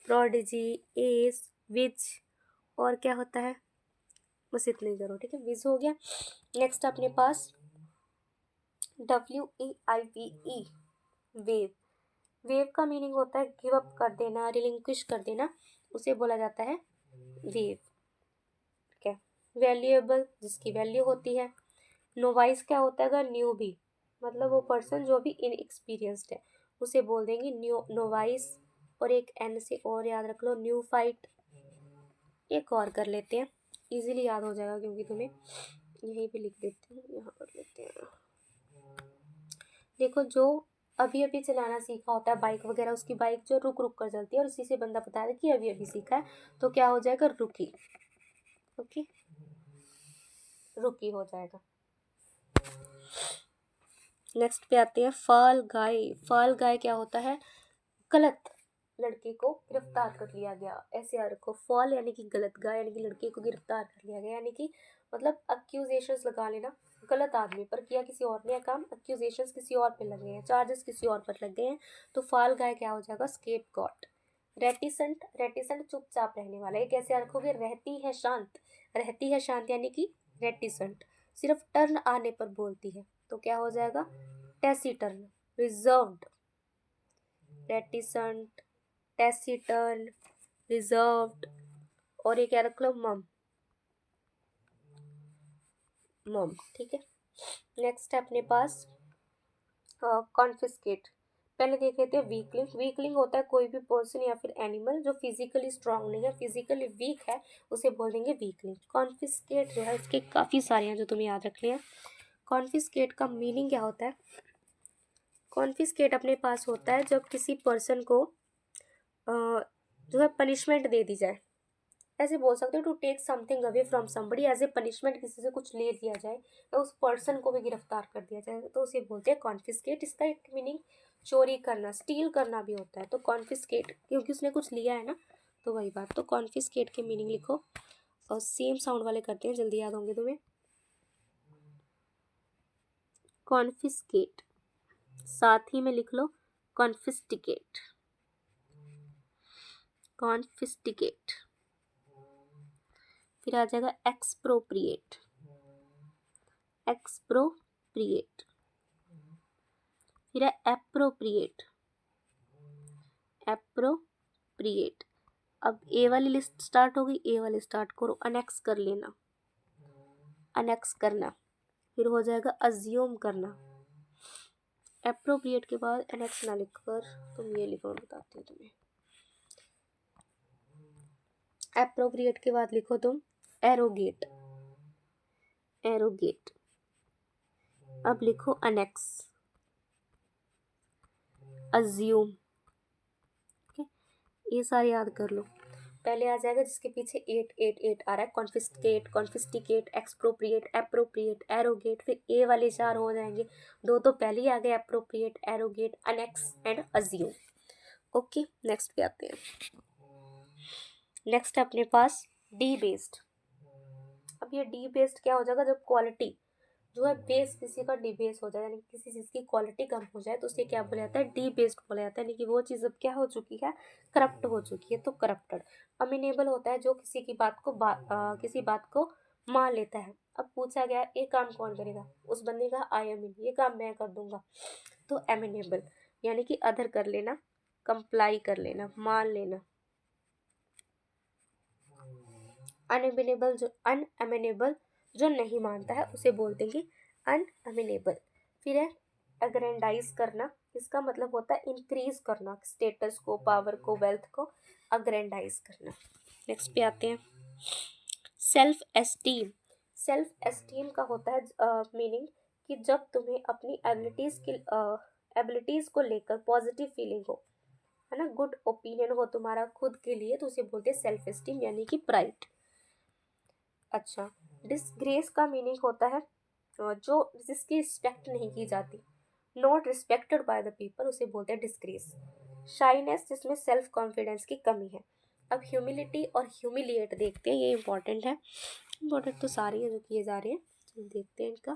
प्रोडिजी, एस, विज, और क्या होता है, बस इतना ही करो, ठीक है, विज हो गया। नेक्स्ट अपने पास WEIVE, वेव। वेव का मीनिंग होता है गिव अप कर देना, रिलिंक्विश कर देना, उसे बोला जाता है वेव। वैल्यूएबल जिसकी वैल्यू होती है। नोवाइस क्या होता है? अगर न्यू भी, मतलब वो पर्सन जो भी इनएक्सपीरियंस्ड है उसे बोल देंगे न्यू नोवाइस। और एक एन से और याद रख लो, न्यू फाइट। एक और कर लेते हैं, इजीली याद हो जाएगा क्योंकि तुम्हें यहीं पे लिख देती हूँ, यहाँ कर लेते हैं। देखो, जो अभी अभी चलाना सीखा होता है बाइक वगैरह, उसकी बाइक जो रुक रुक कर चलती है, और इसी से बंदा बता रहा है कि अभी अभी सीखा है, तो क्या हो जाएगा? रुकी। ओके, रुकी हो जाएगा। नेक्स्ट पे आते हैं फाल गाय। फाल गाय क्या होता है? गलत लड़के को गिरफ्तार कर लिया गया। ऐसे याद रखो, फॉल यानी कि गलत, गाय यानी कि लड़के को गिरफ्तार कर लिया गया, यानी कि मतलब अक्यूजेशंस लगा लेना गलत आदमी पर, किया किसी और ने काम, अक्यूजेशंस किसी और पे लगे हैं, चार्जेस किसी और पर लग गए हैं, तो फाल गाय क्या हो जाएगा? Escape got. रेटिसेंट, रेटिसेंट चुपचाप रहने वाला, ये कैसे याद रखोगे? रहती है शांत, रहती है शांत यानी कि रेटिसेंट, सिर्फ टर्न आने पर बोलती है, तो क्या हो जाएगा? Taciturn. Reserved, reticent, taciturn, reserved, और ये क्या रख लो? मम, मम। ठीक है, नेक्स्ट है अपने पास कॉन्फिस्केट। पहले देख लेते हैं वीकलिंग। वीकलिंग होता है कोई भी पर्सन या फिर एनिमल जो फिजिकली स्ट्रांग नहीं है, फिजिकली वीक है, उसे बोल देंगे वीकलिंग। कॉन्फिस्केट जो है इसके काफ़ी सारे हैं जो तुम्हें याद रखने हैं। कॉन्फिस्केट का मीनिंग क्या होता है? कॉन्फिस्केट अपने पास होता है जब किसी पर्सन को जो है पनिशमेंट दे दी जाए, ऐसे बोल सकते हो, to take something away from somebody, as a punishment किसी से कुछ ले लिया जाए या उस पर्सन को भी गिरफ्तार कर दिया जाए, तो उसे बोलते हैं कॉन्फिस्केट। इसका एक मीनिंग चोरी करना, स्टील करना भी होता है, तो कॉन्फिस्केट क्योंकि उसने कुछ लिया है ना, तो वही बात। तो कॉन्फिस्केट के मीनिंग लिखो, और सेम साउंड वाले करते हैं, जल्दी याद होंगे तुम्हें। कॉन्फिस्केट, साथ ही में लिख लो कॉन्फिस्टिकेट, कॉन्फिस्टिकेट। फिर आ जाएगा एक्सप्रोप्रिएट, एक्सप्रोप्रिएट। फिर है एप्रोप्रिएट, एप्रोप्रिएट। अब ए वाली लिस्ट स्टार्ट हो गई, ए वाली स्टार्ट करो, अनेक्स कर लेना, अनेक्स करना। फिर हो जाएगा अज्यूम करना। एप्रोप्रिएट के बाद अनेक्स ना लिखकर तुम ये लिखो, बताती हूँ तुम्हें। एप्रोप्रिएट के बाद लिखो तुम एरोगेट, एरोगेट। अब लिखो अनेक्स, अज्यूम। ये सारे याद कर लो। पहले आ जाएगा जिसके पीछे 8 आ रहा है, कॉन्फिस्केट, कॉन्फिस्टिकेट, एक्सप्रोप्रिएट, एप्रोप्रिएट, एरोगेट। फिर ए वाले 4 हो जाएंगे, 2 तो पहले ही आ गए, appropriate, arrogate, annex and assume. Okay, next पे आते हैं। नेक्स्ट है अपने पास डी बेस्ड। अब ये डी बेस्ड क्या हो जाएगा? जब क्वालिटी जो है बेस किसी का डी बेस हो जाए, यानी किसी चीज़ की क्वालिटी कम हो जाए, तो उसे क्या बोला जाता है? डी बेस्ड बोला जाता है, यानी कि वो चीज़ अब क्या हो चुकी है? करप्ट हो चुकी है, तो करप्टेड। अमीनेबल होता है जो किसी की बात को किसी बात को मान लेता है। अब पूछा गया ये काम कौन करेगा, उस बंदे का आई एम इन, ये काम मैं कर दूंगा, तो एमिनेबल यानी कि अदर कर लेना, कंप्लाई कर लेना, मान लेना। अनएमिनेबल जो नहीं मानता है उसे बोल देंगे अनएमिनेबल। फिर है अग्रेंडाइज करना, इसका मतलब होता है इंक्रीज करना, स्टेटस को, पावर को, वेल्थ को अग्रेंडाइज करना। नेक्स्ट पे आते हैं सेल्फ एस्टीम। सेल्फ एस्टीम का होता है मीनिंग कि जब तुम्हें अपनी एबिलिटीज को लेकर पॉजिटिव फीलिंग हो, है ना, गुड ओपिनियन हो तुम्हारा खुद के लिए, तो उसे बोलते हैं सेल्फ एस्टीम यानी कि प्राइड। अच्छा, डिसग्रेस का मीनिंग होता है जो जिसकी रिस्पेक्ट नहीं की जाती, not respected by the people, उसे बोलते हैं डिसग्रेस। शाइनेस जिसमें सेल्फ कॉन्फिडेंस की कमी है। अब ह्यूमिलिटी और ह्यूमिलिएट देखते हैं, ये इंपॉर्टेंट है। इंपॉर्टेंट तो सारी है जो किए जा रहे हैं, तो देखते हैं इनका।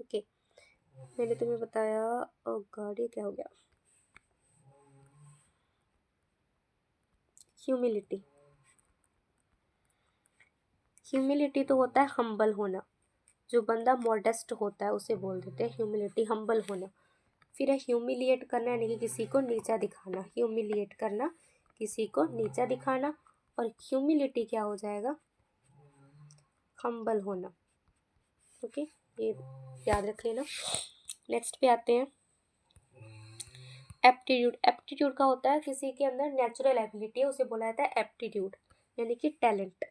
ओके, मैंने तुम्हें बताया, गाड़ी क्या हो गया, ह्यूमिलिटी। ह्यूमिलिटी तो होता है हम्बल होना, जो बंदा मॉडेस्ट होता है उसे बोल देते हैं ह्यूमिलिटी, हम्बल होना। फिर है ह्यूमिलिएट करना, यानी कि किसी को नीचा दिखाना, ह्यूमिलिएट करना, किसी को नीचा दिखाना। और ह्यूमिलिटी क्या हो जाएगा, हम्बल होना। ओके, ये याद रख लेना। नेक्स्ट पे आते हैं एप्टीट्यूड। एप्टीट्यूड का होता है किसी के अंदर नेचुरल एबिलिटी है, उसे बोला जाता है एप्टीट्यूड, यानी कि टैलेंट।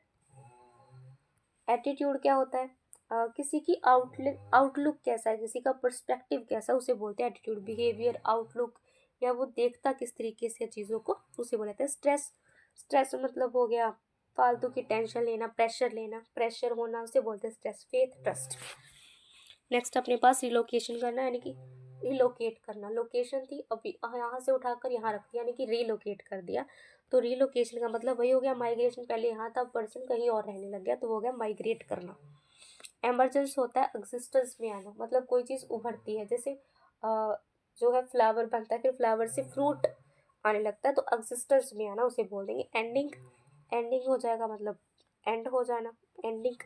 एटीट्यूड क्या होता है, किसी की आउटलुक कैसा है, किसी का पर्सपेक्टिव कैसा, उसे बोलते हैं एटीट्यूड। बिहेवियर, आउटलुक, या वो देखता किस तरीके से चीज़ों को, उसे बोला जाता है स्ट्रेस। स्ट्रेस मतलब हो गया फालतू की टेंशन लेना, प्रेशर होना, उसे बोलते हैं स्ट्रेस। Faith, trust. नेक्स्ट अपने पास रिलोकेशन करना, यानी कि रिलोकेट करना। लोकेशन थी, अभी यहाँ से उठाकर यहाँ रख दिया, यानी कि रिलोकेट कर दिया। तो रिलोकेशन का मतलब वही हो गया, माइग्रेशन। पहले यहाँ था, पर्सन कहीं और रहने लग गया, तो वो हो गया माइग्रेट करना। एमरजेंस होता है एग्जिस्टेंस में आना, मतलब कोई चीज़ उभरती है, जैसे जो है फ्लावर बनता है, फिर फ्लावर से फ्रूट आने लगता है, तो एग्जिस्टेंस में आना उसे बोल देंगे एंडिंग। एंडिंग हो जाएगा मतलब एंड हो जाना, एंडिंग।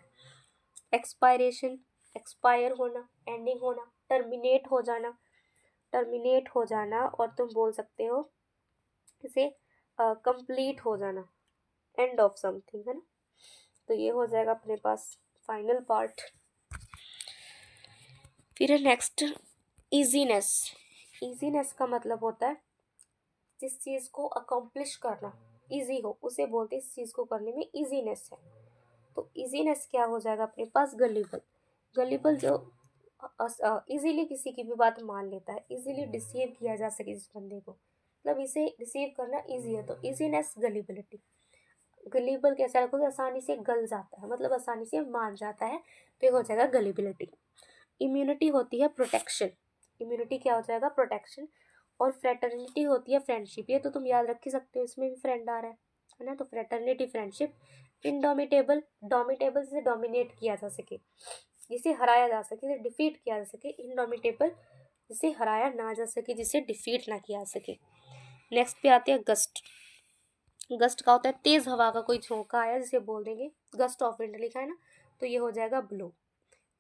एक्सपायरेशन, एक्सपायर होना, एंडिंग होना। टर्मिनेट हो जाना, टर्मिनेट हो जाना, और तुम बोल सकते हो इसे कंप्लीट हो जाना, एंड ऑफ समथिंग, है ना। तो ये हो जाएगा अपने पास फाइनल पार्ट। फिर है नेक्स्ट इजीनेस। इजीनेस का मतलब होता है जिस चीज़ को अकम्प्लिश करना इजी हो, उसे बोलते हैं इस चीज़ को करने में इजीनेस है। तो इजीनेस क्या हो जाएगा अपने पास, गलीबल। गलीबल जो इजीली किसी की भी बात मान लेता है, इजीली डिसीव किया जा सके जिस बंदे को, मतलब इसे रिसीव करना इजी है, तो इजीनेस, गलीबिलिटी। गलीबल कैसा रखोगे, आसानी से गल जाता है, मतलब आसानी से मान जाता है, तो ये हो जाएगा गलीबिलिटी। इम्यूनिटी होती है प्रोटेक्शन, इम्यूनिटी क्या हो जाएगा, प्रोटेक्शन। और फ्रेटर्निटी होती है फ्रेंडशिप, ये तो तुम याद रख ही सकते हो, इसमें भी फ्रेंड आ रहा है ना, तो फ्रेटर्निटी, फ्रेंडशिप। इनडोमिटेबल, डोमिटेबल जिसे डोमिनेट किया जा सके, जिसे हराया जा सके, जिसे डिफीट किया जा सके। इनडोमिटेबल जिसे हराया ना जा सके, जिसे डिफीट ना किया जा सके। नेक्स्ट पे आते हैं गस्ट। गस्ट का होता है तेज हवा का कोई झोंका आया, जिसे बोल देंगे गस्ट ऑफ विंड, लिखा है ना, तो ये हो जाएगा ब्लो।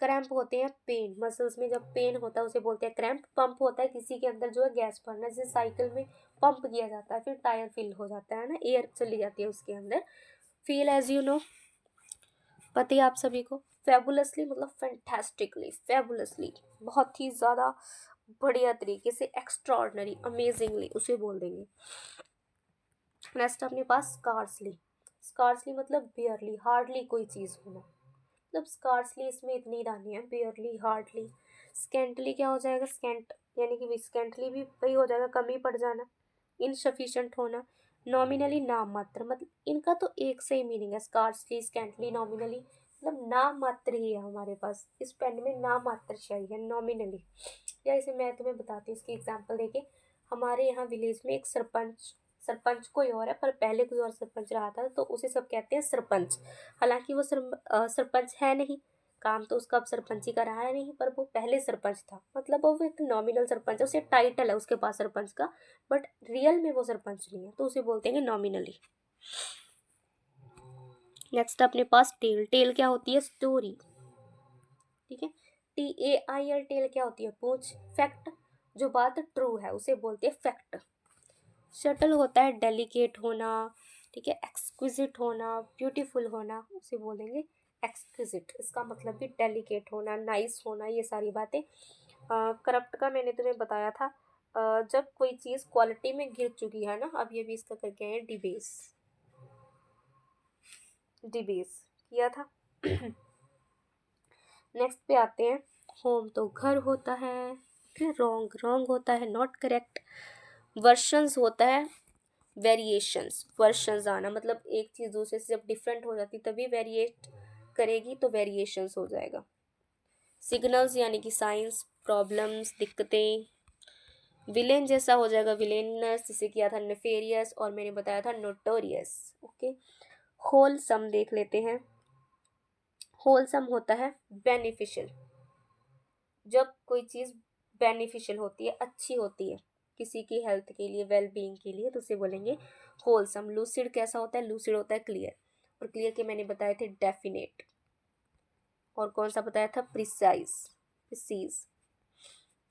क्रैम्प होते हैं पेन, मसल्स में जब पेन होता है उसे बोलते हैं क्रैम्प। पंप होता है किसी के अंदर जो है गैस भरना, जैसे साइकिल में पंप किया जाता है, फिर टायर फिल हो जाता है ना, एयर चली जाती है उसके अंदर। फील एज यू नो, पता है आप सभी को। फेबुलसली मतलब फैंटास्टिकली, फेबुलसली बहुत ही ज़्यादा बढ़िया तरीके से, एक्स्ट्रॉर्डनरी, अमेजिंगली, उसे बोल देंगे। नेक्स्ट अपने पास स्कार्सली। स्कार्सली मतलब बियरली, हार्डली कोई चीज़ होना, मतलब स्कार्सली इसमें इतनी दानी है, बियरली, हार्डली। स्कैंटली क्या हो जाएगा, स्कैंट यानी कि स्कैंटली भी वही हो जाएगा, कमी पड़ जाना। इनसफिशिएंट होना। नॉमिनली नाम मात्र, मतलब इनका तो एक से ही मीनिंग है, स्कार्सली, स्कैंटली, नॉमिनली, मतलब नाम मात्र ही है हमारे पास, इस पेन में नाम मात्र चाहिए, नॉमिनली। या इसे मैं तुम्हें बताती हूँ, इसकी एग्जाम्पल देके। हमारे यहाँ विलेज में एक सरपंच, सरपंच कोई और है, पर पहले कोई और सरपंच रहा था, तो उसे सब कहते हैं सरपंच। हालांकि वो सरपंच है नहीं, काम तो उसका अब सरपंची का रहा है नहीं, पर वो पहले सरपंच था, मतलब वो एक नॉमिनल सरपंच है, उसे टाइटल है उसके पास सरपंच का, बट रियल में वो सरपंच नहीं है, तो उसे बोलते हैं नॉमिनली। नेक्स्ट अपने पास टेल। टेल क्या होती है, स्टोरी, ठीक है। TAIL, टेल क्या होती है, पूछ। फैक्ट, जो बात ट्रू है उसे बोलते हैं फैक्ट। शटल होता है डेलिकेट होना, ठीक है, एक्सक्विजिट होना, ब्यूटीफुल होना, उसे बोलेंगे एक्सक्विजिट। इसका मतलब भी डेलिकेट होना, नाइस होना, ये सारी बातें। करप्ट का मैंने तुम्हें बताया था, जब कोई चीज़ क्वालिटी में गिर चुकी है ना, अब ये भी इसका करके हैं डिबेस, डिबेस किया था। नेक्स्ट पे आते हैं होम, तो घर होता है, फिर रॉन्ग, रॉन्ग होता है नॉट करेक्ट। वर्शंस होता है वेरिएशंस, वर्शंस आना, मतलब एक चीज़ दूसरे से जब डिफरेंट हो जाती तभी वेरिएट करेगी, तो वेरिएशंस हो जाएगा। सिग्नल्स यानी कि साइंस, प्रॉब्लम्स, दिक्कतें। विलेन जैसा हो जाएगा विलेनस, जिसे किया था नेफेरियस, और मैंने बताया था नोटोरियस। ओके, होलसम देख लेते हैं। होलसम होता है बेनिफिशियल, जब कोई चीज़ बेनिफिशियल होती है, अच्छी होती है किसी की हेल्थ के लिए, वेल बीइंग के लिए, तो उसे बोलेंगे होलसम। लूसिड कैसा होता है, लूसिड होता है क्लियर, और क्लियर के मैंने बताए थे डेफिनेट, और कौन सा बताया था, प्रिसाइज, प्रिसीज।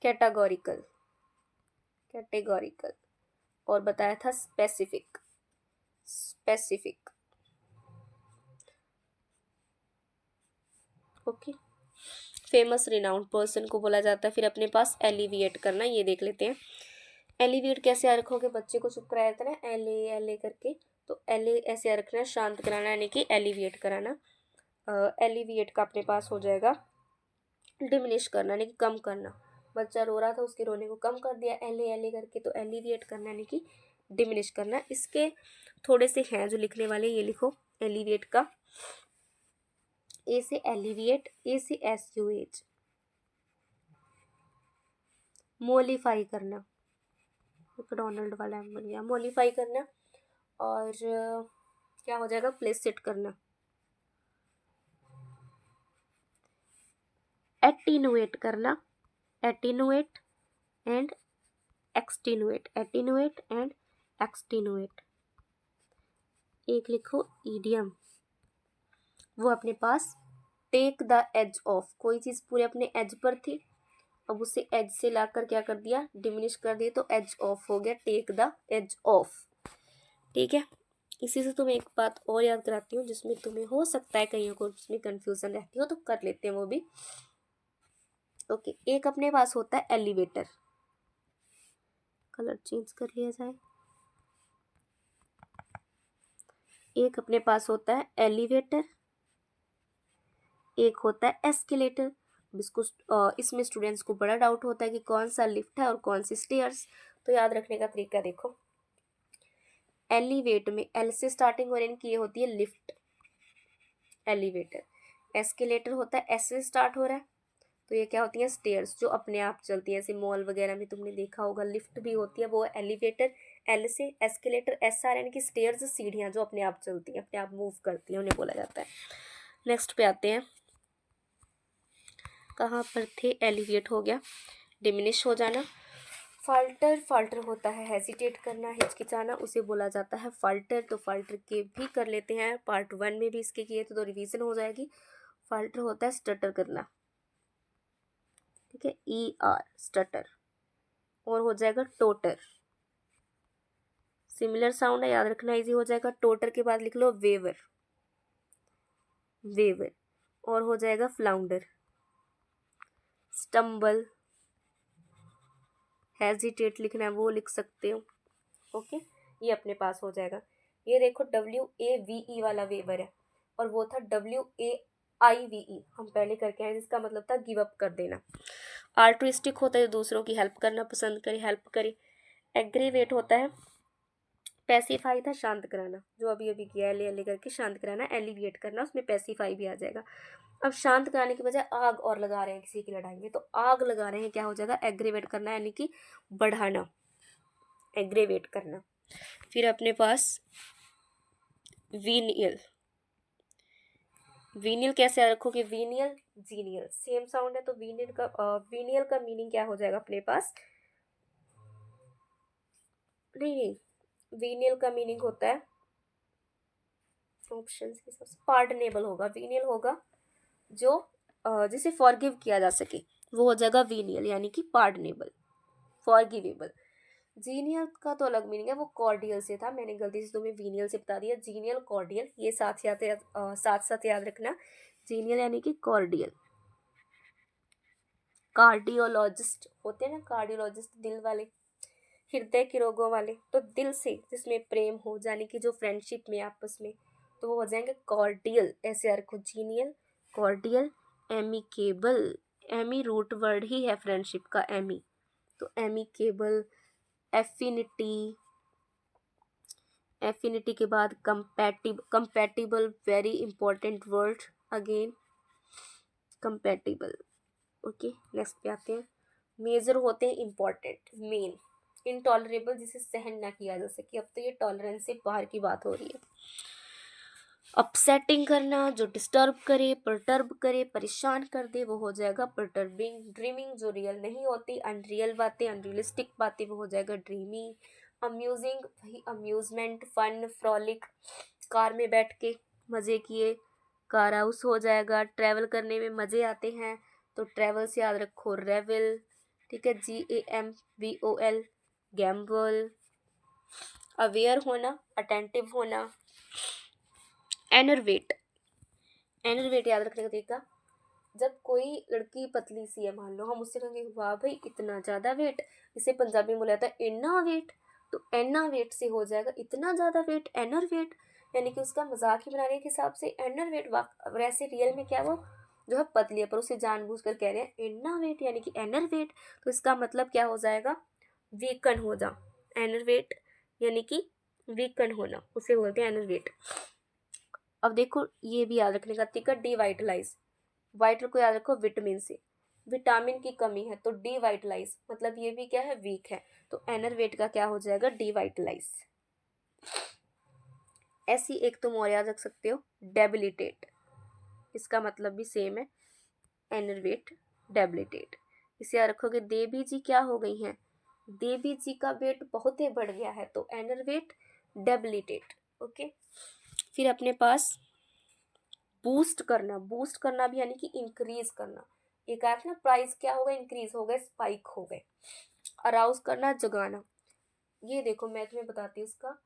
कैटेगोरिकल, कैटेगोरिकल, और बताया था specific, specific. Okay, famous renowned person को बोला जाता है। फिर अपने पास एलिविएट करना, ये देख लेते हैं। एलिविएट कैसे याद रखोगे, बच्चे को चुप कराया था ना एल ए करके, तो एल ए ऐसे याद रखना, शांत कराना यानी कि एलिविएट कराना। एलिविएट का अपने पास हो जाएगा डिमिनिश करना यानी कि कम करना। बच्चा रो रहा था, उसके रोने को कम कर दिया एल ए करके, तो एलिविएट करना यानी कि डिमिनिश करना। इसके थोड़े से हैं जो लिखने वाले, ये लिखो एलिविएट का। ए से एलिविएट, ए से एस-यू-एच, मोलिफाई करना, मैकडोनल्ड वाला बन गया, मोलिफाई करना। और क्या हो जाएगा, प्लेसिट करना। एटीनुएट करना, एटीनुएट एंड एक्सटीनुएट, एटीनुएट एंड एक्सटीनुएट। एक लिखो ईडियम, वो अपने पास टेक द एज ऑफ, कोई चीज़ पूरे अपने एज पर थी, अब उसे एज से लाकर क्या कर दिया, डिमिनिश कर दिया, तो एज ऑफ हो गया, टेक द एज ऑफ। ठीक है, इसी से तुम्हें एक बात और याद कराती हूँ जिसमें तुम्हें हो सकता है कहीं को उसमें कंफ्यूजन रहती हो, तो कर लेते हैं वो भी। ओके, एक अपने पास होता है एलिवेटर, कलर चेंज कर लिया जाए। एक अपने पास होता है एलिवेटर, एक होता है एस्केलेटर। इसको इसमें स्टूडेंट्स को बड़ा डाउट होता है कि कौन सा लिफ्ट है और कौन सी स्टेयर्स। तो याद रखने का तरीका देखो, एलिवेट में एल से स्टार्टिंग हो रही है, होती है लिफ्ट, एलिवेटर। एस्केलेटर होता है एस से स्टार्ट हो रहा है, तो ये क्या होती है, स्टेयर्स जो अपने आप चलती है। ऐसे मॉल वगैरह में तुमने देखा होगा लिफ्ट भी होती है, वो एलिवेटर। एल से एस्केलेटर, एस आर यानी कि स्टेयर्स, सीढ़ियाँ जो अपने आप चलती हैं, अपने आप मूव करती हैं, उन्हें बोला जाता है। नेक्स्ट पे आते हैं, कहाँ पर थे, एलिवेट हो गया, डिमिनिश हो जाना। फाल्टर, फाल्टर होता है हेजिटेट करना, हिचकिचाना, उसे बोला जाता है फाल्टर। तो फाल्टर के भी कर लेते हैं, पार्ट 1 में भी इसके किए तो रिवीजन हो जाएगी। फाल्टर होता है स्टटर करना, ठीक है, ER स्टटर। और हो जाएगा टोटर, सिमिलर साउंड है, याद रखना इजी हो जाएगा। टोटर के बाद लिख लो वेवर, वेवर। और हो जाएगा फ्लाउंडर, स्टम्बल, हेजिटेट लिखना है वो लिख सकते हो। ओके, ये अपने पास हो जाएगा। ये देखो WAVE वाला वेवर है, और वो था WAIVE, हम पहले करके आए, जिसका मतलब था गिव अप कर देना। आल्ट्रुइस्टिक होता है दूसरों की हेल्प करना पसंद करे, हेल्प करे। एग्रीवेट होता है, पैसिफाई था शांत कराना, जो अभी अभी किया एल करके शांत कराना। एलिविएट करना, उसमें पैसिफाई भी आ जाएगा। अब शांत कराने की बजाय आग और लगा रहे हैं किसी की लड़ाई में, तो आग लगा रहे हैं, क्या हो जाएगा, एग्रीवेट करना यानी कि बढ़ाना, एग्रीवेट करना। फिर अपने पास वीनियल, वीनियल कैसे याद रखोगे, वीनियल जीनियल सेम साउंड है, तो वीनियल का मीनिंग क्या हो जाएगा अपने पास, नहीं, वीनियल का मीनिंग होता है, ऑप्शन के हिसाब से पार्डनेबल होगा। वीनियल होगा जो जिसे फॉरगिव किया जा सके, वो हो जाएगा वीनियल यानी कि पार्डनेबल, फॉरगिवेबल। जीनियल का तो अलग मीनिंग है, वो कॉर्डियल से था, मैंने गलती से तुम्हें वीनियल से बता दिया। जीनियल कॉर्डियल, ये साथ साथ याद रखना, जीनियल यानी कि कॉर्डियल। कार्डियोलॉजिस्ट होते हैं ना, कार्डियोलॉजिस्ट दिल वाले, हृदय के रोगों वाले, तो दिल से जिसमें प्रेम हो, यानी कि जो फ्रेंडशिप में आपस में, तो वो हो जाएंगे कॉर्डियल। ऐसे यार को genial, cordial, amicable, ami root word ही है फ्रेंडशिप का, एमी, तो एमिकेबल। एफिनिटी, एफिनिटी के बाद compatible, very important word again, compatible. Okay, next पे आते हैं, मेजर होते हैं इंपॉर्टेंट, मेन। इनटॉलरेबल, जिसे सहन ना किया जा सके, अब तो ये टॉलरेंस से बाहर की बात हो रही है। अपसेटिंग करना, जो डिस्टर्ब करे, परटर्ब करे, परेशान कर दे, वो हो जाएगा परटर्बिंग। ड्रीमिंग, जो रियल नहीं होती, अनरियल बातें, अनरियलिस्टिक बातें, वो हो जाएगा ड्रीमी। अम्यूजिंग, वही अम्यूजमेंट, फन, फ्रॉलिक, कार में बैठ के मज़े किए, कार हाउस हो जाएगा। ट्रैवल करने में मज़े आते हैं, तो ट्रैवल से याद रखो रेवल, ठीक है, GAMBOL, गैम्बल। अवेयर होना, अटेंटिव होना। एनर्वेट, एनर्वेट याद रखने का तरीका, जब कोई लड़की पतली सी है, मान लो, हम उससे कहेंगे वाह भाई इतना ज़्यादा वेट, इसे पंजाबी में बोला जाता है इन्ना वेट, तो एना वेट से हो जाएगा इतना ज़्यादा वेट, एनर वेट, यानी कि उसका मजाक ही बनाने के हिसाब से एनर वेट। वैसे रियल में क्या वो जो है पतली है, पर उसे जानबूझकर कह रहे हैं इन्ना वेट यानी कि एनर वेट, तो इसका मतलब क्या हो जाएगा, वीकन हो जा। एनर वेट यानी कि वीकन होना, उसे बोलते हैं एनर वेट। अब देखो ये भी याद रखने का तरीका, डिवाइटलाइज, वाइटल को याद रखो विटामिन से, विटामिन की कमी है तो डिवाइटलाइज, मतलब ये भी क्या है, वीक है, तो एनरवेट का क्या हो जाएगा, डिवाइटलाइज। ऐसी एक तुम और याद रख सकते हो, डेबिलिटेट, इसका मतलब भी सेम है, एनरवेट, डेबिलिटेट। इसे याद रखोगे, देवी जी क्या हो गई हैं, देवी जी का वेट बहुत ही बढ़ गया है, तो एनरवेट, डेबिलिटेट। ओके, फिर अपने पास बूस्ट करना, बूस्ट करना भी यानी कि इंक्रीज करना, एक आया था ना, प्राइस क्या हो गए, इंक्रीज हो गए, स्पाइक हो गए। अराउज करना, जगाना, ये देखो मैं तुम्हें बताती हूँ इसका।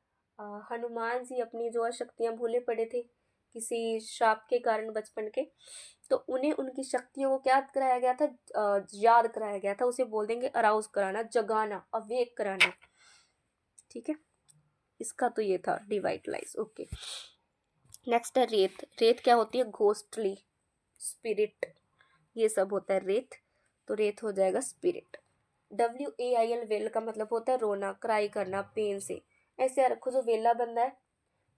हनुमान जी अपनी जो शक्तियाँ भूले पड़े थे किसी श्राप के कारण बचपन के, तो उन्हें उनकी शक्तियों को क्या कराया गया था, याद कराया गया था, उसे बोल देंगे अराउज कराना, जगाना, अवेक कराना। ठीक है, इसका तो ये था डिवाइटलाइज। ओके, नेक्स्ट है रेत। रेत क्या होती है, घोस्टली, स्पिरिट, ये सब होता है रेत, तो रेत हो जाएगा स्पिरिट। WAIL, वेल का मतलब होता है रोना, क्राई करना पेन से। ऐसे रखो, जो वेला बंदा है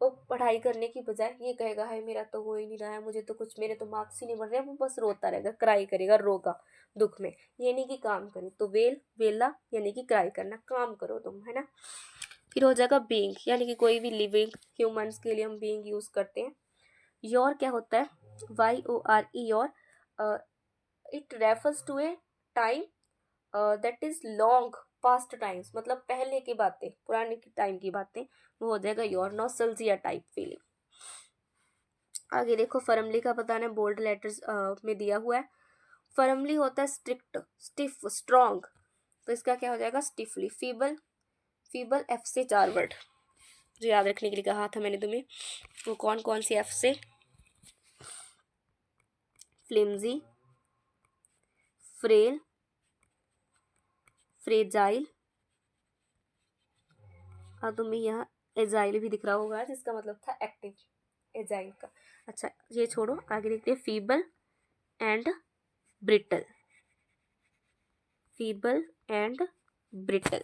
वो पढ़ाई करने की बजाय ये कहेगा हाय मेरा तो हो ही नहीं रहा है, मुझे तो कुछ, मेरे तो मार्क्स ही नहीं बढ़ रहे, वो बस रोता रहेगा, क्राई करेगा, रोगा दुख में, ये नहीं कि काम करे, तो वेला यानी कि क्राई करना, काम करो तुम, है ना। फिर हो जाएगा बीइंग, यानी कि कोई भी लिविंग ह्यूमंस के लिए हम बीइंग यूज करते हैं। योर क्या होता है, YORE, yore, it refers to a time that is long past times, मतलब पहले की बातें, पुराने की टाइम की बातें, वो हो जाएगा योर। Nostalgia type feeling. आगे देखो, फर्मली का बताना है, बोल्ड लेटर्स में दिया हुआ है। फर्मली होता है स्ट्रिक्ट, स्टिफ, स्ट्रॉन्ग, तो इसका क्या हो जाएगा, स्टिफली। फीबल, फीबल F से 4 वर्ड जो याद रखने के लिए कहा था मैंने तुम्हें, वो कौन कौन सी F से, फ्लिमजी, फ्रेल, फ्रेजाइल, हाँ तुम्हें यहाँ एजाइल भी दिख रहा होगा, जिसका मतलब था एक्टिव, एजाइल का। अच्छा ये छोड़ो, आगे देखते हैं, feeble and brittle, feeble and brittle.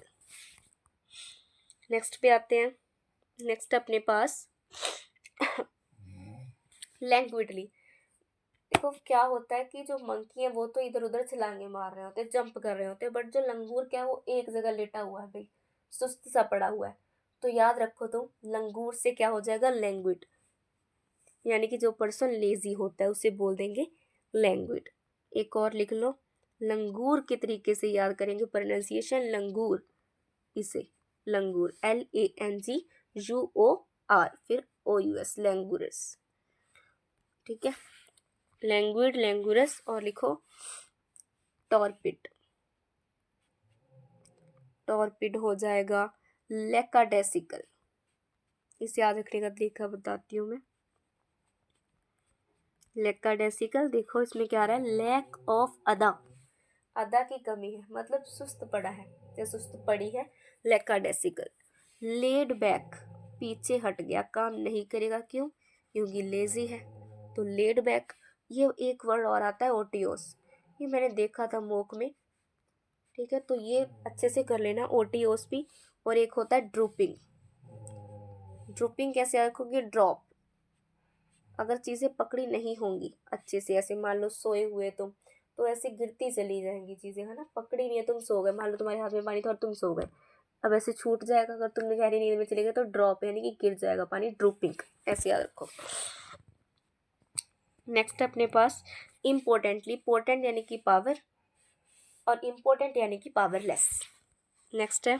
Next पे आते हैं, नेक्स्ट अपने पास लैंग्विडली। देखो क्या होता है कि जो मंकी है वो तो इधर उधर छलांगे मार रहे होते हैं, जंप कर रहे होते हैं, बट जो लंगूर क्या है वो एक जगह लेटा हुआ है भाई, सुस्त सा पड़ा हुआ है, तो याद रखो तुम, लंगूर से क्या हो जाएगा, लैंग्विड, यानी कि जो पर्सन लेजी होता है उसे बोल देंगे लैंग्विड। एक और लिख लो, लंगूर के तरीके से याद करेंगे, प्रोनाउंसिएशन लंगूर, इसे लंगूर, LANGUOR, फिर OUS, लैंगूरस। ठीक है, लैंग्विड, लैंगूरस, और लिखो टॉर्पिड, टॉर्पिड हो जाएगा लेकाडेसिकल। इसे याद रखने का तरीका बताती हूँ मैं, लेकाडेसिकल, देखो इसमें क्या आ रहा है, लैक ऑफ अदा, अदा की कमी है, मतलब सुस्त पड़ा है या सुस्त पड़ी है, लेकाडेसिकल। लेड बैक, पीछे हट गया, काम नहीं करेगा, क्यों, क्योंकि लेजी है, तो लेड बैक। ये एक वर्ड और आता है, ओटियोस, ये मैंने देखा था मोक में, ठीक है, तो ये अच्छे से कर लेना, ओटियोस भी। और एक होता है ड्रूपिंग, ड्रूपिंग कैसे रखोगे, ड्रॉप, अगर चीज़ें पकड़ी नहीं होंगी अच्छे से, ऐसे मान लो सोए हुए तुम, तो ऐसे गिरती चली जाएंगी चीज़ें, है ना, पकड़ी नहीं है, तुम सो गए, मान लो तुम्हारे हाथ में पानी था और तुम सो गए, अब ऐसे छूट जाएगा, अगर तुमने गहरी नींद में चले गए तो ड्रॉप यानी कि गिर जाएगा पानी, ड्रूपिंग, ऐसे याद रखो। नेक्स्ट है अपने पास इम्पोर्टेंटली, पोर्टेंट यानी कि पावर, और इम्पोर्टेंट यानी कि पावरलेस। नेक्स्ट है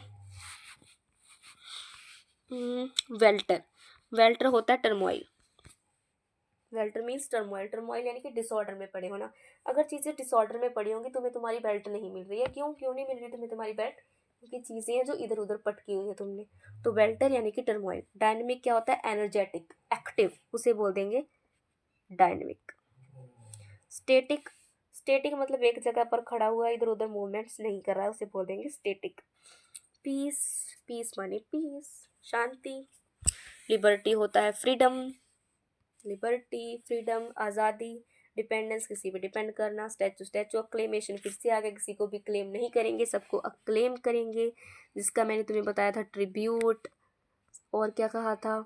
वेल्टर, वेल्टर होता है turmoil, welter means turmoil, turmoil यानी कि डिसऑर्डर में पड़े होना, अगर चीज़ें डिसऑर्डर में पड़ी होंगी, तुम्हें तुम्हारी बेल्ट नहीं मिल रही है, क्यों क्यों नहीं मिल रही तुम्हें तुम्हारी बेल्ट, क्योंकि चीज़ें हैं जो इधर उधर पटकी हुई हैं तुमने, तो वेल्टर यानी कि टर्मोइल। डायनेमिक क्या होता है, एनर्जेटिक, एक्टिव, उसे बोल देंगे डायनेमिक। स्टेटिक स्टेटिक मतलब एक जगह पर खड़ा हुआ, इधर उधर मूवमेंट्स नहीं कर रहा है, उसे बोल देंगे स्टेटिक। पीस, पीस माने पीस, शांति। लिबर्टी होता है फ्रीडम, लिबर्टी फ्रीडम आज़ादी। डिपेंडेंस किसी पे डिपेंड करना। स्टैचू, स्टैचू अक्लेमेशन, फिर से आगे किसी को भी क्लेम नहीं करेंगे, सबको अक्लेम करेंगे, जिसका मैंने तुम्हें बताया था ट्रिब्यूट। और क्या कहा था,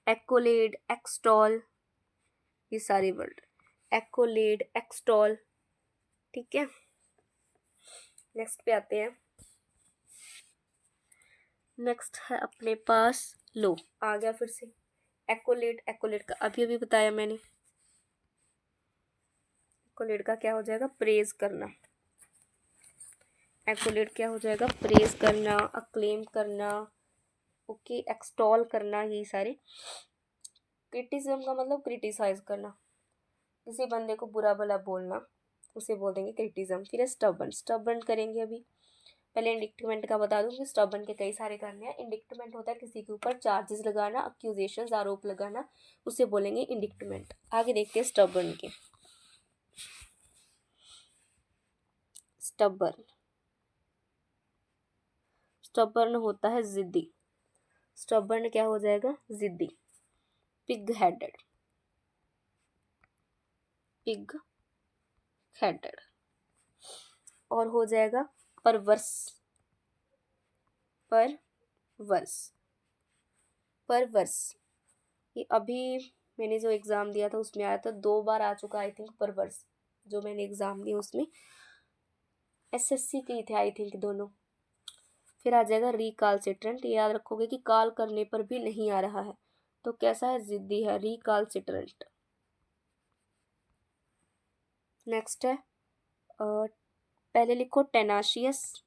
एक्कोलेड, एक्सटॉल, ये सारे वर्ड, एक्कोलेड, एक्सटॉल। ठीक है, नेक्स्ट पे आते हैं। नेक्स्ट है अपने पास लो, आ गया फिर से एक्कोलेड। एक्कोलेड का अभी अभी बताया मैंने, एक्कोलेड का क्या हो जाएगा, प्रेज करना। एक्कोलेड क्या हो जाएगा, प्रेज करना, अक्लेम करना, ओके, एक्सटॉल करना, यही सारे। क्रिटिसिज्म का मतलब क्रिटिसाइज करना, किसी बंदे को बुरा भला बोलना, उसे बोल देंगे क्रिटिज्म। फिर है स्टबर्न, स्टबर्न करेंगे अभी। पहले इंडिक्टमेंट का बता दूं कि स्टबर्न के कई सारे करने हैं। इंडिक्टमेंट होता है किसी के ऊपर चार्जेस लगाना, अक्यूजेशंस, आरोप लगाना, उसे बोलेंगे इंडिक्टमेंट। आगे देखते हैं स्टबर्न के। स्टबर्न, स्टबर्न होता है जिद्दी। स्टबर्न क्या हो जाएगा, जिद्दी। Pig headed, pig headed. और हो जाएगा परवर्स, परवर्स, परवर्स। ये अभी मैंने जो एग्ज़ाम दिया था उसमें आया था, 2 बार आ चुका आई थिंक परवर्स, जो मैंने एग्ज़ाम दिया उसमें एसएससी के ही थे आई थिंक दोनों। फिर आ जाएगा रिकालसिट्रेंट, याद रखोगे कि काल करने पर भी नहीं आ रहा है तो कैसा है, जिद्दी है, रिकालसिट्रेंट। नेक्स्ट है पहले लिखो टेनाशियस,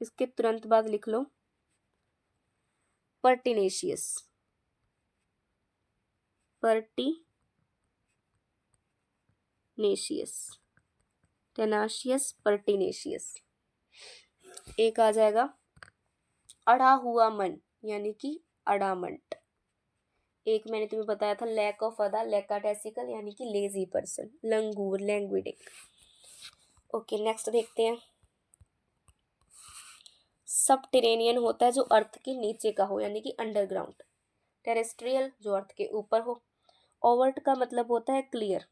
इसके तुरंत बाद लिख लो पर्टिनेशियस, पर्टिनेशियस, टेनाशियस, पर्टिनेशियस। एक आ जाएगा अड़ा हुआ मन, यानी कि अडामंट। एक मैंने तुम्हें बताया था लैक ऑफ अदा, लैकाटैसिकल यानी कि लेजी पर्सन, लंगूर, लैंग्विडिक। ओके, नेक्स्ट देखते हैं। सबटेरेनियन होता है जो अर्थ के नीचे का हो, यानी कि अंडरग्राउंड। टेरेस्ट्रियल जो अर्थ के ऊपर हो। ओवर्ट का मतलब होता है क्लियर,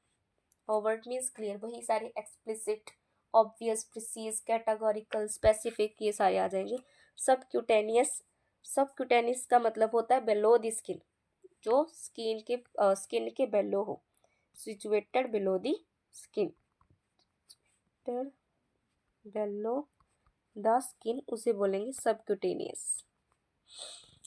ओवर्ट मीन्स क्लियर, वही सारे explicit, obvious, precedes, categorical, specific, ये सारे आ जाएंगे। सबक्यूटेनियस, सबक्यूटेनियस का मतलब होता है बिलो द स्किन, जो स्किन के बेलो हो, situated below the skin, bellow the skin, उसे बोलेंगे सबक्यूटेनियस।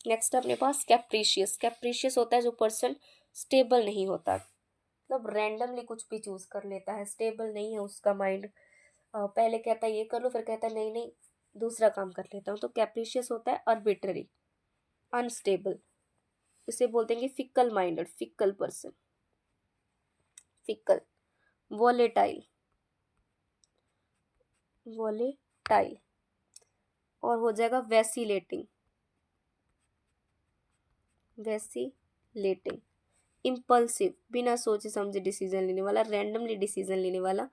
नेक्स्ट अपने पास कैप्रीशियस। कैप्रीशियस होता है जो पर्सन स्टेबल नहीं होता, मतलब रैंडमली कुछ भी चूज कर लेता है, स्टेबल नहीं है उसका माइंड, पहले कहता है ये कर लो, फिर कहता है नहीं नहीं दूसरा काम कर लेता हूँ, तो कैप्रीशियस होता है आर्बिट्ररी, अनस्टेबल, इसे बोलते हैं fickle minded, fickle person, fickle. Volatile, volatile. और हो जाएगा वैसिलेटिंग, वैसिलेटिंग। इम्पल्सिव, बिना सोचे समझे डिसीजन लेने वाला, रैंडमली डिसीजन लेने वाला,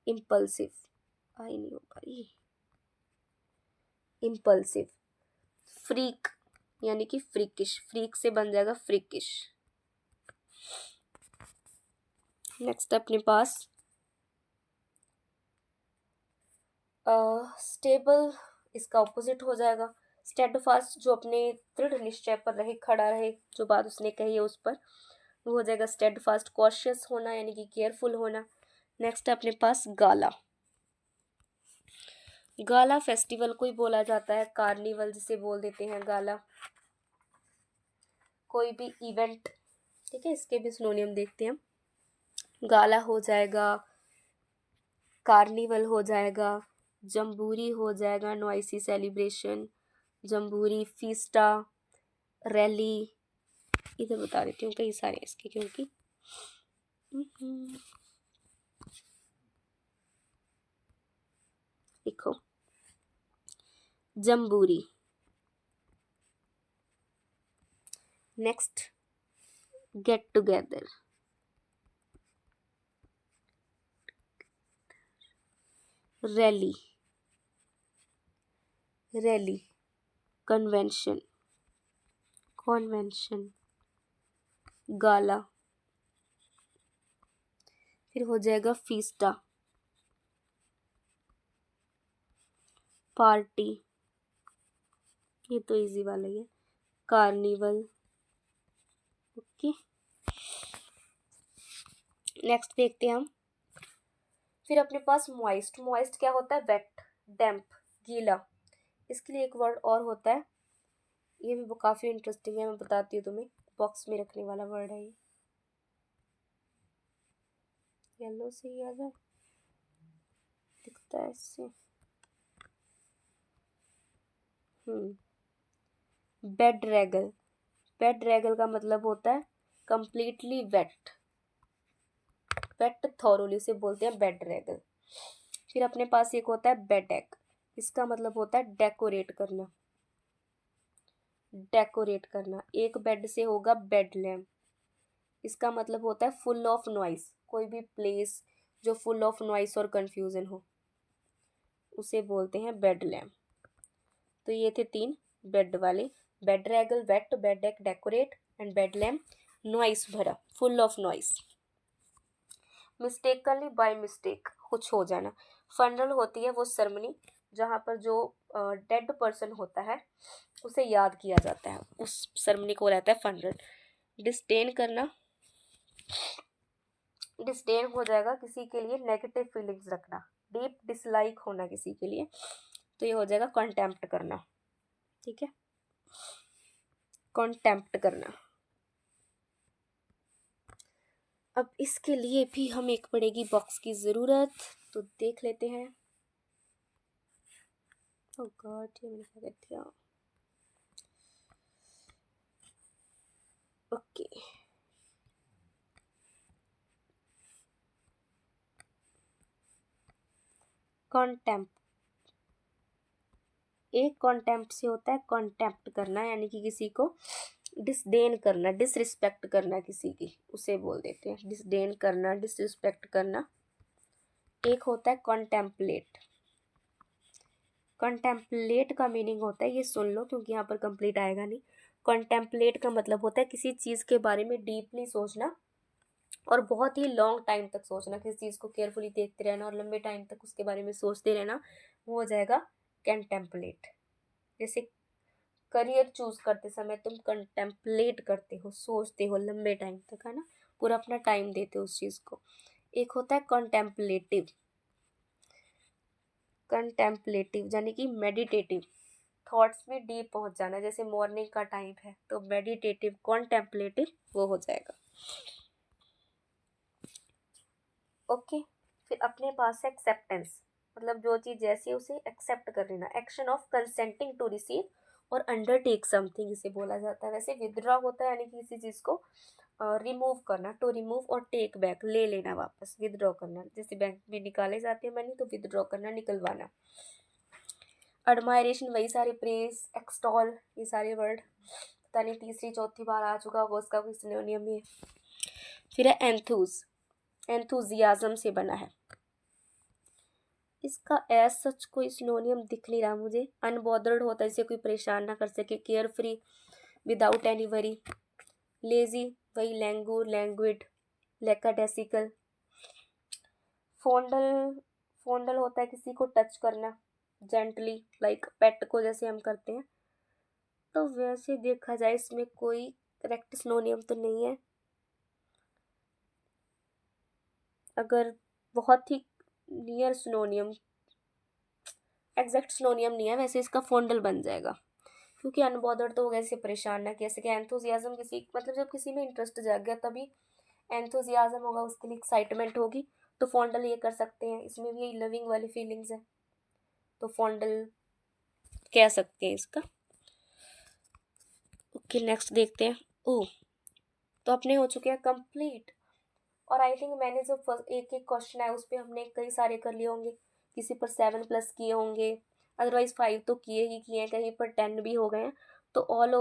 इम्पल्सिव, आई नहीं हो पाई, इम्पल्सिव। फ्रीक यानी कि फ्रीकिश, फ्रीक से बन जाएगा फ्रीकिश। नेक्स्ट अपने पास स्टेबल, इसका ऑपोजिट हो जाएगा स्टेडफास्ट, जो अपने दृढ़ निश्चय पर रहे, खड़ा रहे, जो बात उसने कही है उस पर, वो हो जाएगा स्टेडफास्ट। कॉशियस होना यानी कि केयरफुल होना। नेक्स्ट अपने पास गाला। गाला फेस्टिवल को ही बोला जाता है, कार्निवल जिसे बोल देते हैं गाला, कोई भी इवेंट। ठीक है, इसके भी सिनोनियम देखते हैं। गाला हो जाएगा, कार्निवल हो जाएगा, जम्बूरी हो जाएगा, noisy celebration, jamboree, fiesta, rally. इधर बता देती हूँ कई सारे इसके, क्योंकि देखो jamboree. Next get together, rally, rally, convention, convention, gala, फिर हो जाएगा फीस्टा, पार्टी, ये तो इजी वाला ही है, कार्निवल। ओके, नेक्स्ट देखते हैं हम। फिर अपने पास मॉइस्ट, मॉइस्ट क्या होता है? वेट, डैम्प, गीला। इसके लिए एक वर्ड और होता है, ये भी काफ़ी इंटरेस्टिंग है, मैं बताती हूँ तुम्हें। बॉक्स में रखने वाला वर्ड है ये, येलो से ही याद है, दिखता है इससे। बेड रेगल, बेड रेगल का मतलब होता है कंप्लीटली वेट, वेट थॉरोली से बोलते हैं बेड रेगल। फिर अपने पास एक होता है बेड एग, इसका मतलब होता है डेकोरेट करना, डेकोरेट करना। एक बेड से होगा बेड लैम्प, इसका मतलब होता है फुल ऑफ नॉइस, कोई भी प्लेस जो फुल ऑफ नॉइस और कंफ्यूजन हो उसे बोलते हैं बेड लैम्प। तो ये थे 3 बेड वाले, bedraggle, wet, bedeck, decorate and bedlam, noise भरा, full of noise. Mistakenly, by mistake, कुछ हो जाना। फनरल होती है वो सेरेमनी जहाँ पर जो डेड पर्सन होता है उसे याद किया जाता है, उस सेरेमनी को रहता है फनरल। डिस्डेन करना, डिस्डेन हो जाएगा किसी के लिए नेगेटिव फीलिंग्स रखना, डीप डिसलाइक होना किसी के लिए, तो ये हो जाएगा कॉन्टेम्प्ट करना। ठीक है, कॉन्टेम्प्ट करना। अब इसके लिए भी हमें एक पड़ेगी बॉक्स की ज़रूरत, तो देख लेते हैं। ओह गॉड, ये मैंने क्या कर दिया। ओके, कॉन्टेम्प्ट, एक कॉन्टेम्प्ट से होता है कॉन्टेम्प्ट करना, यानी कि किसी को डिसडेन करना, डिसरिस्पेक्ट करना किसी की, उसे बोल देते हैं डिसडेन करना, डिसरिस्पेक्ट करना। एक होता है कॉन्टेम्पलेट, कॉन्टेम्पलेट का मीनिंग होता है, ये सुन लो क्योंकि यहाँ पर कंप्लीट आएगा नहीं। कॉन्टेम्पलेट का मतलब होता है किसी चीज़ के बारे में डीपली सोचना और बहुत ही लॉन्ग टाइम तक सोचना, किसी चीज़ को केयरफुली देखते रहना और लंबे टाइम तक उसके बारे में सोचते रहना, वो हो जाएगा कंटेम्पलेट। जैसे करियर चूज करते समय तुम कंटेम्पलेट करते हो, सोचते हो लंबे टाइम तक, है ना, पूरा अपना टाइम देते हो उस चीज़ को। एक होता है कॉन्टेम्पलेटिव, कंटेम्पलेटिव यानी कि मेडिटेटिव, थॉट्स में डीप पहुंच जाना, जैसे मॉर्निंग का टाइम है तो मेडिटेटिव, कॉन्टेम्पलेटिव वो हो जाएगा। ओके, फिर अपने पास है एक्सेप्टेंस, मतलब जो चीज़ जैसी है उसे एक्सेप्ट कर लेना, action of consenting to receive और अंडरटेक समथिंग इसे बोला जाता है। वैसे विदड्रॉ होता है यानी कि किसी चीज़ को रिमूव करना, टू रिमूव, और टेक बैक ले लेना वापस, विदड्रॉ करना, जैसे बैंक में निकाले जाते हैं मनी तो विदड्रॉ करना, निकलवाना। एडमायरेशन वही सारे, प्रेज, एक्सटॉल, ये सारे वर्ड, पता नहीं तीसरी चौथी बार आ चुका होगा, उसका कोई सिनोनियम ही है। फिर है एंथूज, एंथुजियाज्म से बना है, इसका एज सच कोई सिनोनियम दिख नहीं रहा मुझे। अनबॉदर्ड होता है, इसे कोई परेशान ना कर सके, care free, without any worry, lazy वही लैंगूर, लैंग्विड, लेकाडेसिकल। फोंडल, फोंडल होता है किसी को टच करना जेंटली, लाइक पेट को जैसे हम करते हैं। तो वैसे देखा जाए इसमें कोई करेक्ट सिनोनियम तो नहीं है, अगर बहुत ही नियर सिनोनियम, एग्जैक्ट सिनोनियम नहीं है वैसे, इसका फोंडल बन जाएगा, क्योंकि अनबॉदर्ड तो हो गया इसे परेशान ना किया सके, एंथुजियाज्म किसी मतलब जब किसी में इंटरेस्ट जाग गया तभी एंथुजियाज्म होगा, उसके लिए एक्साइटमेंट होगी, तो फोंडल ये कर सकते हैं, इसमें भी यही लविंग वाली फीलिंग्स है, तो फोंडल कह सकते हैं इसका। ओके, नेक्स्ट देखते हैं। ओह, तो अपने हो चुके हैं कंप्लीट, और आई थिंक मैंने जो एक एक क्वेश्चन है उस पर हमने कई सारे कर लिए होंगे, किसी पर 7+ किए होंगे, अदरवाइज 5 तो किए ही किए हैं, कहीं पर 10 भी हो गए हैं। तो ऑल